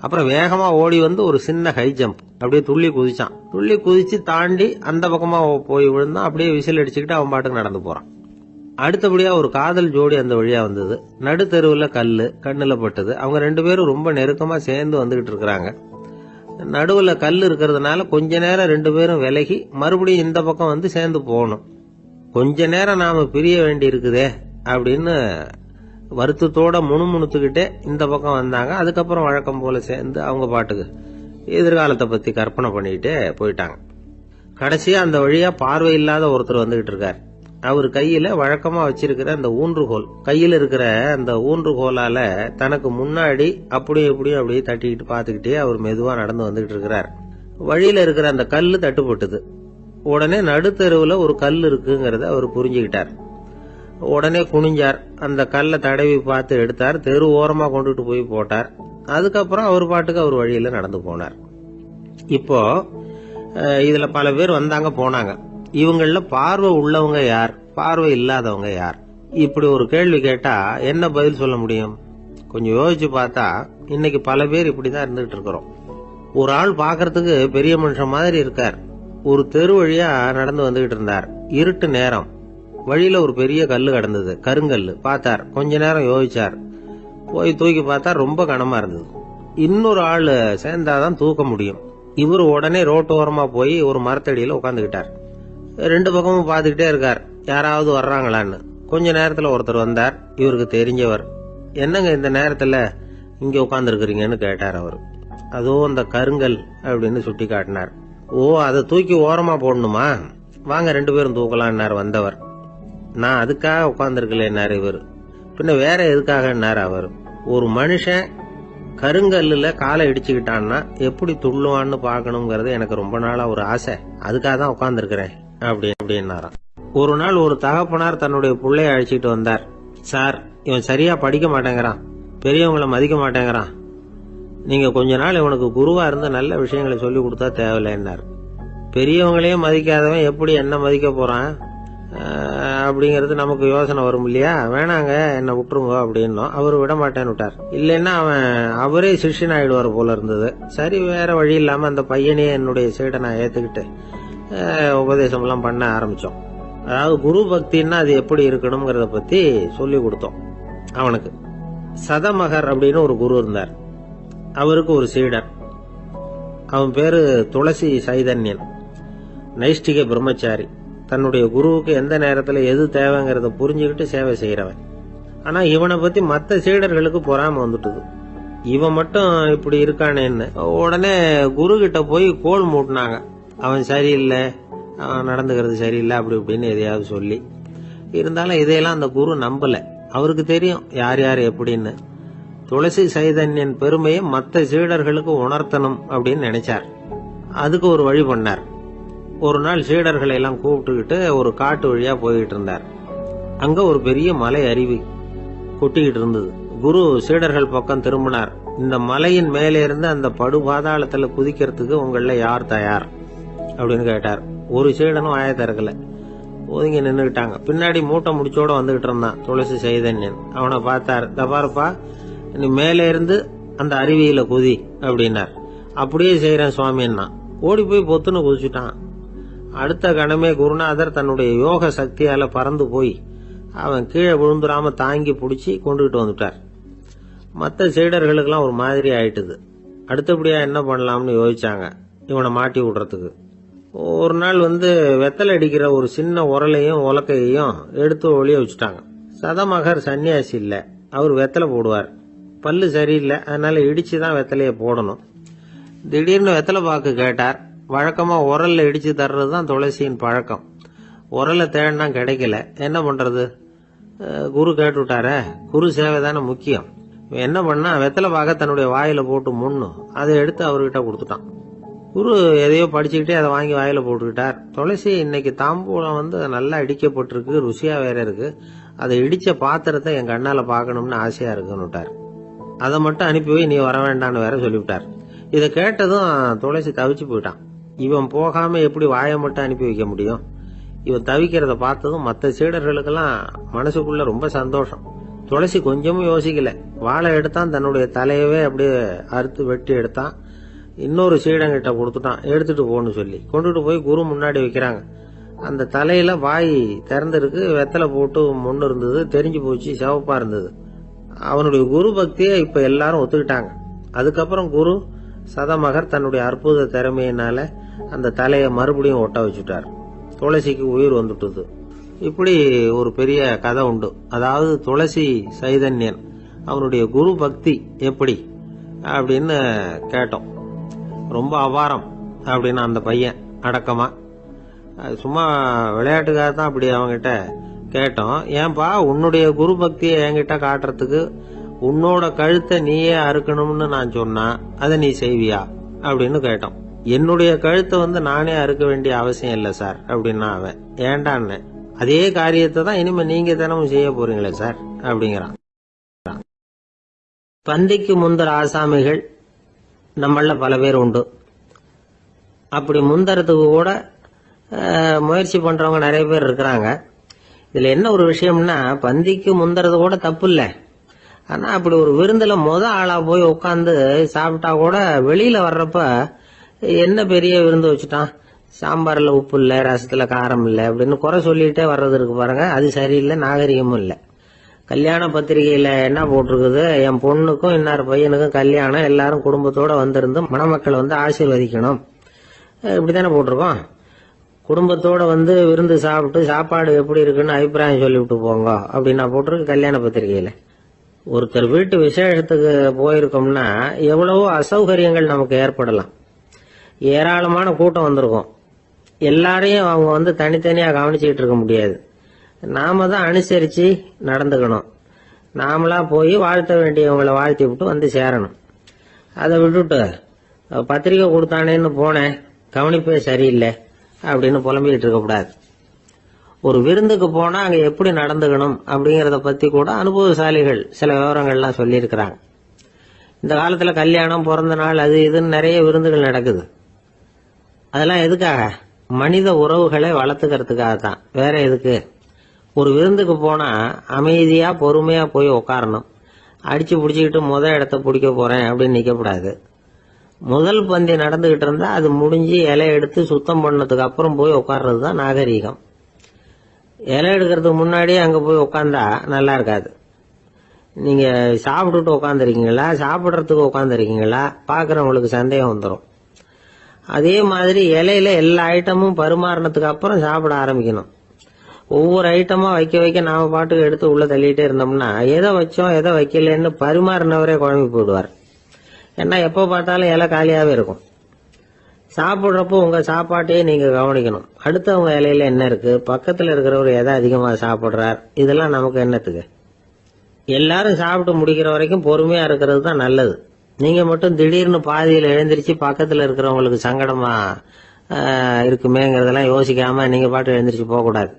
அப்புறம் வேகமா ஓடி வந்து ஒரு சின்ன ஹை ஜம்ப் அப்படியே துள்ளி குதிச்சான். துள்ளி குதிச்சு தாண்டி அந்த பக்கமா போய் விழுந்தான். அப்படியே விசில் அடிச்சுக்கிட்டு அவன் பாட்டுக்கு நடந்து போறான். அடுத்தபடியா ஒரு காதல் ஜோடி அந்த வழியா வந்தது. நடுத்தெருவில் கல்லு கண்ணுல பட்டது. அவங்க 2 பேரும் ரொம்ப நெருக்கமா சேர்ந்து வந்துகிட்டு இருக்கிறாங்க. நடுவில் கல் இருக்கிறதுனால கொஞ்ச நேரம் 2 பேரும் விலகி மறுபடியும் இந்த பக்கம் வந்து சேர்ந்து போகணும். கொஞ்ச நேரம் நாம பிரிய வேண்டி இருக்குதே அப்படின்னு வருத்தத்தோட முணுமுணுத்துக்கிட்டே இந்த பக்கம் வந்தாங்க. அதுக்கப்புறம் வழக்கம் போல சேர்ந்து அவங்க பாட்டுக்கு எதிர்காலத்தை பத்தி கற்பனை பண்ணிக்கிட்டே போயிட்டாங்க. கடைசியா அந்த வழியா பார்வை இல்லாத ஒருத்தர் வந்துகிட்டு இருக்கார். அவர் கையில வழக்கமா வச்சிருக்கிற அந்த ஊன்றுகோல், கையில இருக்கிற அந்த ஊன்றுகோலால தனக்கு முன்னாடி அப்படியே தட்டிக்கிட்டு பாத்துக்கிட்டே அவர் மெதுவா நடந்து வந்துகிட்டு இருக்கிறார். வழியில இருக்கிற அந்த கல்லு தட்டுப்பட்டது. உடனே நடுத்தெருவுல ஒரு கல் இருக்குங்கிறத அவர் புரிஞ்சுக்கிட்டார். உடனே குனிஞ்சார். அந்த கல்லை தடவி பார்த்து எடுத்தார். தெரு ஓரமா கொண்டுட்டு போய் போட்டார். அதுக்கப்புறம் அவர் பாட்டுக்கு அவர் வழியில நடந்து போனார். இப்போ இதுல பல பேர் வந்தாங்க போனாங்க. இவங்கள பார்வை உள்ளவங்க யார், பார்வை இல்லாதவங்க யார்? இப்படி ஒரு கேள்வி கேட்டா என்ன பதில் சொல்ல முடியும்? கொஞ்சம் யோசிச்சு பார்த்தா இன்னைக்கு பல பேர் இப்படிதான் இருந்துகிட்டு இருக்கிறோம். ஒரு ஆள் பாக்கிறதுக்கு பெரிய மனுஷன் மாதிரி இருக்கார். ஒரு தெரு வழியா நடந்து வந்துகிட்டு இருந்தார். இருட்டு நேரம். வழியில ஒரு பெரிய கல்லு கிடந்தது, கருங்கல்லு. பார்த்தார். கொஞ்ச நேரம் யோசிச்சார். போய் தூக்கி பார்த்தா ரொம்ப கனமா இருந்தது. இன்னொரு ஆள் சேர்ந்தாதான் தூக்க முடியும். இவர் உடனே ரோட்டோரமா போய் ஒரு மரத்தடியில உட்காந்துக்கிட்டார். 2 பக்கமும் பார்த்துக்கிட்டே இருக்கார், யாராவது வர்றாங்களான்னு. கொஞ்ச நேரத்துல ஒருத்தர் வந்தார். இவருக்கு தெரிஞ்சவர். என்னங்க இந்த நேரத்துல இங்க உட்காந்துருக்கிறீங்கன்னு கேட்டார் அவர். அதோ அந்த கருங்கல் அப்படின்னு சுட்டி காட்டினார். ஓ, அதை தூக்கி ஓரமா போடணுமா? வாங்க 2 பேரும் தூக்கலான்னார் வந்தவர். நான் அதுக்காக உட்காந்துருக்கலன்னாரு இவர். பின்ன வேற எதுக்காகன்னாரு அவர். ஒரு மனுஷன் கருங்கல்லுல காலை இடிச்சுக்கிட்டான்னா எப்படி துள்ளுவான்னு பாக்கணுங்கிறது எனக்கு ரொம்ப நாளா ஒரு ஆசை. அதுக்காக தான் உட்காந்துருக்கிறேன் அப்படின்னாராம். ஒரு நாள் ஒரு தகப்பனார் தன்னுடைய பிள்ளைய அழைச்சிட்டு வந்தார். சார், இவன் சரியா படிக்க மாட்டேங்கிறான், பெரியவங்களை மதிக்க மாட்டேங்கிறான், நீங்க கொஞ்ச நாள் இவனுக்கு குருவா இருந்து நல்ல விஷயங்களை சொல்லி கொடுத்தா தேவையில்லைன்னார். பெரியவங்களையே மதிக்காதவன் எப்படி என்ன மதிக்க போறான் அப்படிங்கறது நமக்கு யோசனை வரும் இல்லையா? வேணாங்க, என்ன விட்டுருங்க அப்படின்னோம். அவரு விட மாட்டேன்னு விட்டார். இல்லைன்னா அவரே சிஷ்யன் ஆயிடுவார் போல இருந்தது. சரி, வேற வழி இல்லாம அந்த பையனையே என்னுடைய சீடை நான் ஏத்துக்கிட்டு உபதேசம் எல்லாம் பண்ண ஆரம்பிச்சோம். அதாவது குரு பக்தின்னா அது எப்படி இருக்கணும்ங்கிறத பத்தி சொல்லி கொடுத்தோம் அவனுக்கு. சதமகர் அப்படின்னு ஒரு குரு இருந்தார். அவருக்கு ஒரு சீடர். அவன் பேரு துளசி சைதன்யன். நைஷ்டிக பிரம்மச்சாரி. தன்னுடைய குருவுக்கு எந்த நேரத்துல எது தேவைங்கிறத புரிஞ்சுக்கிட்டு சேவை செய்யறவன். ஆனா இவனை பத்தி மற்ற சீடர்களுக்கு பொறாம வந்துட்டுது. இவன் மட்டும் இப்படி இருக்கானேன்னு உடனே குரு கிட்ட போய் கோல் மூட்டினாங்க. அவன் சரியில்லை, அவன் நடந்துக்கிறது சரியில்லை, அப்படி இப்படின்னு எதையாவது சொல்லி. இருந்தாலும் இதையெல்லாம் அந்த குரு நம்பல. அவருக்கு தெரியும் யார் யார் எப்படின்னு. துளசி சைதன்யன் பெருமையை மற்ற சீடர்களுக்கு உணர்த்தணும் அப்படின்னு நினைச்சார். அதுக்கு ஒரு வழி பண்ணார். ஒரு நாள் சீடர்களை எல்லாம் கூப்பிட்டுக்கிட்டு ஒரு காட்டு வழியா போய்கிட்டு இருந்தார். அங்க ஒரு பெரிய மலை அருவி கொட்டிக்கிட்டு இருந்தது. குரு சீடர்கள் பக்கம் திரும்பினார். இந்த மலையின் மேலே இருந்து அந்த படுபாதாளத்துல குதிக்கிறதுக்கு உங்கள யார் தயார் அப்படின்னு கேட்டார். ஒரு சீடனும் ஆய திறக்கல, ஒதுங்கி நின்றுகிட்டாங்க. பின்னாடி மூட்டை முடிச்சோட வந்துகிட்டு இருந்தான் துளசி சைதன்யன். அவனை பார்த்தார். தபாரப்பா, நீ மேலே இருந்து அந்த அருவியில குதி அப்படின்னார். அப்படியே செய்யறேன் சுவாமின்னா ஓடி போய் பொத்துன்னு குதிச்சுட்டான். அடுத்த கணமே குருநாதர் தன்னுடைய யோக சக்தியால பறந்து போய் அவன் கீழே விழுந்துடாம தாங்கி பிடிச்சி கொண்டுகிட்டு வந்துட்டார். மற்ற சீடர்களுக்கெல்லாம் ஒரு மாதிரி ஆயிட்டுது. அடுத்தபடியா என்ன பண்ணலாம்னு யோசிச்சாங்க இவனை மாட்டி விடுறதுக்கு. ஒரு நாள் வெத்தலை அடிக்கிற ஒரு சின்ன உரலையும் உலக்கையையும் எடுத்து ஒளிய வச்சுட்டாங்க. சதமகர் சன்னியாசி இல்ல, அவர் வெத்தலை போடுவார். பல்லு சரியில்லை, அதனால இடிச்சுதான் வெத்தலைய போடணும். திடீர்னு வெத்தலை பாக்கு கேட்டார். வழக்கமா உரல்ல இடிச்சு தர்றதுதான் துளசியின் பழக்கம். உரலை தேடினா கிடைக்கல, என்ன பண்றது? குரு கேட்டுவிட்டார. குரு சேவை தானே முக்கியம். என்ன பண்ணா வெத்தலை பாக்க தன்னுடைய வாயில போட்டு முன்னும் அதை எடுத்து அவர்கிட்ட கொடுத்துட்டான். குரு எதையோ படிச்சுக்கிட்டே அதை வாங்கி வாயில போட்டுக்கிட்டார். துளசி, இன்னைக்கு தாம்பூலம் நல்லா இடிக்கப்பட்டிருக்கு, ருசியா வேற இருக்கு, அதை இடிச்ச பாத்திரத்தை என் கண்ணால பாக்கணும்னு ஆசையா இருக்குன்னுட்டார். அதை மட்டும் அனுப்பி போய் நீ வர வேண்டான்னு வேற சொல்லிவிட்டார். இதை கேட்டதும் துளசி தவிச்சு போயிட்டான். இவன் போகாம எப்படி வாயை மட்டும் அனுப்பி வைக்க முடியும்? இவன் தவிக்கிறத பார்த்ததும் மற்ற சீடர்களுக்கெல்லாம் மனசுக்குள்ள ரொம்ப சந்தோஷம். துளசி கொஞ்சமும் யோசிக்கல, வாழை எடுத்தான், தன்னுடைய தலையவே அப்படியே அறுத்து வெட்டி எடுத்தான், இன்னொரு சீடங்கிட்ட கொடுத்துட்டான், எடுத்துட்டு போன்னு சொல்லி கொண்டுட்டு போய் குரு முன்னாடி வைக்கிறாங்க. அந்த தலையில வாய் திறந்திருக்கு, வெத்தலை போட்டு முன்னு இருந்தது, தெரிஞ்சு போச்சு, சிவப்பா இருந்தது. அவனுடைய குரு பக்தியை இப்ப எல்லாரும் ஒத்துக்கிட்டாங்க. அதுக்கப்புறம் குரு சதமகர் தன்னுடைய அற்புத திறமையினால அந்த தலையை மறுபடியும் ஒட்ட வச்சுட்டார். துளசிக்கு உயிர் வந்துட்டுது. இப்படி ஒரு பெரிய கதை உண்டு. அதாவது துளசி சைதன்யன் அவனுடைய குரு பக்தி எப்படி அப்படின்னு கேட்டோம். ரொம்ப அபாரம் அப்படின்னு அந்த பையன் அடக்கமா, சும்மா விளையாட்டுக்காக தான் அப்படி அவங்கிட்ட கேட்டோம். ஏன்பா உன்னுடைய குரு பக்தியை என்கிட்ட காட்டுறதுக்கு உன்னோட கழுத்தை நீயே அறுக்கணும்னு நான் சொன்னா அதை நீ செய்வியா அப்படின்னு கேட்டோம். என்னுடைய கழுத்தை நானே அறுக்க வேண்டிய அவசியம் இல்லை சார் அப்படின்னா அவன். ஏண்டான்னு, அதே காரியத்தை தான் இனிமே நீங்க தினமும் செய்ய போறீங்களே சார் அப்படிங்கிறான். பந்திக்கு முந்தர ஆசாமிகள் நம்மள பல பேர் உண்டு. அப்படி முந்தறதுக்கு கூட முயற்சி பண்றவங்க நிறைய பேர் இருக்கிறாங்க. இதுல என்ன ஒரு விஷயம்னா, பந்திக்கு முந்தறது கூட தப்பு இல்லை. ஆனா அப்படி ஒரு விருந்துல ஆளா போய் உட்காந்து சாப்பிட்டா கூட வெளியில வர்றப்ப என்ன பெரிய விருந்து வச்சுட்டான், சாம்பார்ல உப்பு இல்லை, ரசத்துல காரம் இல்லை அப்படின்னு குறை சொல்லிட்டே வர்றது இருக்கு பாருங்க, அது சரியில்லை, நாகரிகமும் இல்லை. கல்யாண பத்திரிகையில என்ன போட்டிருக்குது, என் பொண்ணுக்கும் இன்னார் பையனுக்கும் கல்யாணம், எல்லாரும் குடும்பத்தோட வந்திருந்து மணமக்கள் ஆசீர்வதிக்கணும், இப்படித்தானே போட்டிருக்கோம். குடும்பத்தோட விருந்து சாப்பிட்டு சாப்பாடு எப்படி இருக்குன்னு அபிப்பிராயம் சொல்லிவிட்டு போங்க அப்படின்னா போட்டிருக்கு கல்யாண பத்திரிகையில. ஒருத்தர் வீட்டு விசேஷத்துக்கு போயிருக்கோம்னா எவ்வளவோ அசௌகரியங்கள் நமக்கு ஏற்படலாம். ஏராளமான கூட்டம் வந்திருக்கும். எல்லாரையும் அவங்க தனித்தனியா கவனிச்சுக்கிட்டு இருக்க முடியாது. நாம தான் அனுசரிச்சு நடந்துக்கணும். நாமளா போய் வாழ்த்த வேண்டியவங்களை வாழ்த்தி விட்டு சேரணும். அதை விட்டுட்டு பத்திரிக்கை கொடுத்தானேன்னு போனேன், கவனிப்பே சரியில்லை அப்படின்னு புலம்பிக்கிட்டு இருக்கக்கூடாது. ஒரு விருந்துக்கு போனா அங்க எப்படி நடந்துக்கணும் அப்படிங்கறத பத்தி கூட அனுபவசாலிகள் சில விவரங்கள்லாம் சொல்லியிருக்கிறாங்க. இந்த காலத்துல கல்யாணம், பிறந்த நாள், அது இதுன்னு நிறைய விருந்துகள் நடக்குது. அதெல்லாம் எதுக்காக? மனித உறவுகளை வளர்த்துக்கிறதுக்காக தான், வேற எதுக்கு? ஒரு விருந்துக்கு போனா அமைதியா பொறுமையா போய் உட்காரணும். அடிச்சு பிடிச்சிக்கிட்டு இடத்த பிடிக்க போறேன் அப்படின்னு நிக்கப்படாது. முதல் பந்தி நடந்துகிட்டு இருந்தா அது முடிஞ்சு இலை எடுத்து சுத்தம் பண்ணதுக்கு அப்புறம் போய் உட்கார்றது தான் நாகரீகம். இலை எடுக்கிறதுக்கு முன்னாடியே அங்க போய் உட்காந்தா நல்லா இருக்காது. நீங்க சாப்பிட்டுட்டு உட்காந்துருக்கீங்களா, சாப்பிட்றதுக்கு உட்காந்துருக்கீங்களா, பாக்குறவங்களுக்கு சந்தேகம் வந்துடும். அதே மாதிரி இலையில எல்லா ஐட்டமும் பரிமாறினதுக்கு அப்புறம் சாப்பிட ஆரம்பிக்கணும். ஒவ்வொரு ஐட்டமா வைக்க வைக்க நாம பாட்டுக்கு எடுத்து உள்ள தள்ளிட்டே இருந்தோம்னா எதை வச்சோம் எதை வைக்கலன்னு பரிமாறினவரே குழம்பி போயிடுவார். ஏன்னா எப்ப பார்த்தாலும் இலை காலியாவே இருக்கும். சாப்பிட்றப்போ உங்க சாப்பாட்டையே நீங்க கவனிக்கணும். அடுத்தவங்க இலையில என்ன இருக்கு, பக்கத்துல இருக்கிறவர் எதை அதிகமா சாப்பிடுறார், இதெல்லாம் நமக்கு என்னத்துக்கு? எல்லாரும் சாப்பிட்டு முடிக்கிற வரைக்கும் பொறுமையா இருக்கிறது தான் நல்லது. நீங்க மட்டும் திடீர்னு பாதியில எழுந்திருச்சு பக்கத்துல இருக்கிறவங்களுக்கு சங்கடமா இருக்குமேங்கிறதெல்லாம் யோசிக்காம நீங்க பாட்டு எழுந்திரிச்சு போக கூடாது.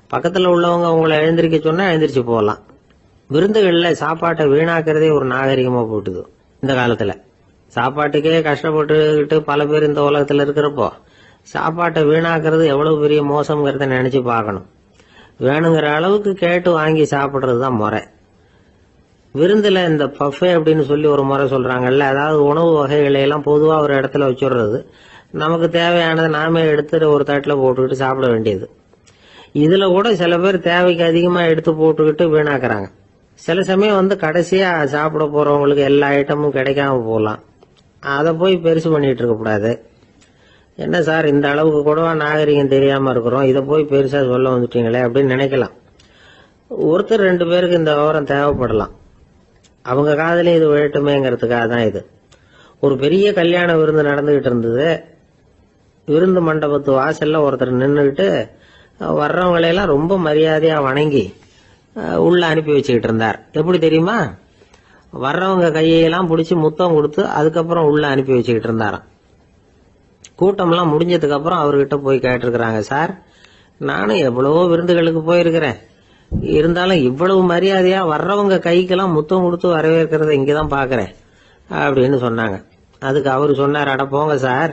பக்கத்துல உள்ளவங்க உங்களை எழுந்திருக்க சொன்னா எழுந்திரிச்சு போகலாம். விருந்துகள்ல சாப்பாட்டை வீணாக்கிறதே ஒரு நாகரிகமா போட்டுது. இந்த காலத்துல சாப்பாட்டுக்கே கஷ்டப்பட்டுக்கிட்டு பல பேர் இந்த உலகத்துல இருக்கிறப்போ சாப்பாட்டை வீணாக்குறது எவ்வளவு பெரிய மோசம்ங்கிறத நினைச்சு பார்க்கணும். வேணுங்கிற அளவுக்கு கேட்டு வாங்கி சாப்பிடுறது தான் முறை. விருந்துல இந்த பஃபே அப்படின்னு சொல்லி ஒரு முறை சொல்றாங்கல்ல, அதாவது உணவு வகைகளை எல்லாம் பொதுவா ஒரு இடத்துல வச்சுடுறது, நமக்கு தேவையானதை நாமே எடுத்து ஒரு தட்டுல போட்டுக்கிட்டு சாப்பிட வேண்டியது. இதுல கூட சில பேர் தேவைக்கு அதிகமா எடுத்து போட்டுக்கிட்டு வீணாக்குறாங்க. சில சமயம் கடைசியா சாப்பிட போறவங்களுக்கு எல்லா ஐட்டமும் கிடைக்காம போகலாம். அதை போய் பெருசு பண்ணிட்டு இருக்க கூடாது. என்ன சார் இந்த அளவுக்கு கூடவா நாகரிகம் தெரியாம இருக்கிறோம், இதை போய் பெருசா சொல்ல வந்துட்டீங்களே அப்படின்னு நினைக்கலாம். ஒருத்தர் ரெண்டு பேருக்கு இந்த விவரம் தேவைப்படலாம். அவங்க காதலையும் இது விழட்டுமேங்கிறதுக்காக தான் இது. ஒரு பெரிய கல்யாண விருந்து நடந்துகிட்டு இருந்தது. விருந்து மண்டபத்து வாசல்ல ஒருத்தர் நின்றுகிட்டு வர்றவங்களையெல்லாம் ரொம்ப மரியாதையா வணங்கி உள்ள அனுப்பி வச்சுக்கிட்டு இருந்தார். எப்படி தெரியுமா? வர்றவங்க கையெல்லாம் பிடிச்சி முத்தம் கொடுத்து அதுக்கப்புறம் உள்ள அனுப்பி வச்சுக்கிட்டு இருந்தாராம். கூட்டம்லாம் முடிஞ்சதுக்கு அப்புறம் அவர்கிட்ட போய் கேட்டிருக்கிறாங்க, சார் நானும் எவ்வளவோ விருந்துகளுக்கு போயிருக்கிறேன், இருந்தாலும் இவ்வளவு மரியாதையா வர்றவங்க கைக்கெல்லாம் முத்தம் கொடுத்து வரவேற்கிறத இங்கதான் பாக்குறேன் அப்படின்னு சொன்னாங்க. அதுக்கு அவரு சொன்னார், அட போங்க சார்,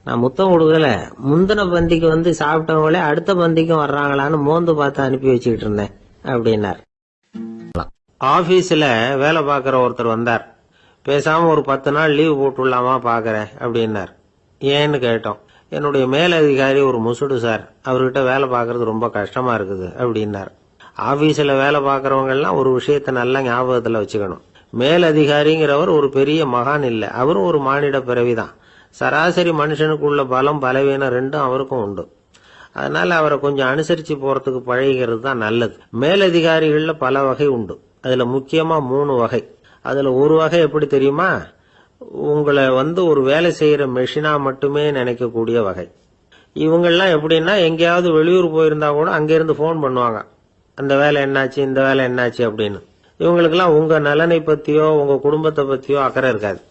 நான் முத்தம் கொடுக்கல, முந்தின பந்திக்கு வந்து சாப்பிட்டவங்களே அடுத்த பந்திக்கும் வர்றாங்களான்னு மோந்து பார்த்து அனுப்பி வச்சுக்கிட்டு இருந்தேன் அப்படின்னார். ஆபீஸ்ல வேலை பார்க்கிற ஒருத்தர் வந்தார். பேசாம ஒரு 10 நாள் லீவு போட்டுடலாமா பாக்குறேன் அப்படின்னார். ஏன்னு கேட்டோம். என்னுடைய மேலதிகாரி ஒரு முசுடு சார், அவர்கிட்ட வேலை பார்க்கறது ரொம்ப கஷ்டமா இருக்குது அப்படின்னார். ஆபீஸ்ல வேலை பார்க்கறவங்க எல்லாம் ஒரு விஷயத்த நல்லா ஞாபகத்துல வச்சுக்கணும். மேலதிகாரிங்கிறவர் ஒரு பெரிய மகான் இல்ல, அவரும் ஒரு மானிட பிறவிதான். சராசரி மனுஷனுக்குள்ள பலம் பலவீனம் ரெண்டும் அவருக்கும் உண்டு. அதனால அவரை கொஞ்சம் அனுசரிச்சு போறதுக்கு பழகிறது தான் நல்லது. மேலதிகாரிகள்ல பல வகை உண்டு. அதுல முக்கியமா 3 வகை. அதுல ஒரு வகை எப்படி தெரியுமா? உங்களை வந்து ஒரு வேலை செய்யற மெஷினா மட்டுமே நினைக்கக்கூடிய வகை. இவங்கெல்லாம் எப்படின்னா, எங்கேயாவது வெளியூர் போயிருந்தா கூட அங்கிருந்து போன் பண்ணுவாங்க, அந்த வேலை என்னாச்சு, இந்த வேலை என்னாச்சு அப்படின்னு. இவங்களுக்கெல்லாம் உங்க நலனை பத்தியோ உங்க குடும்பத்தை பத்தியோ அக்கறை இருக்காது.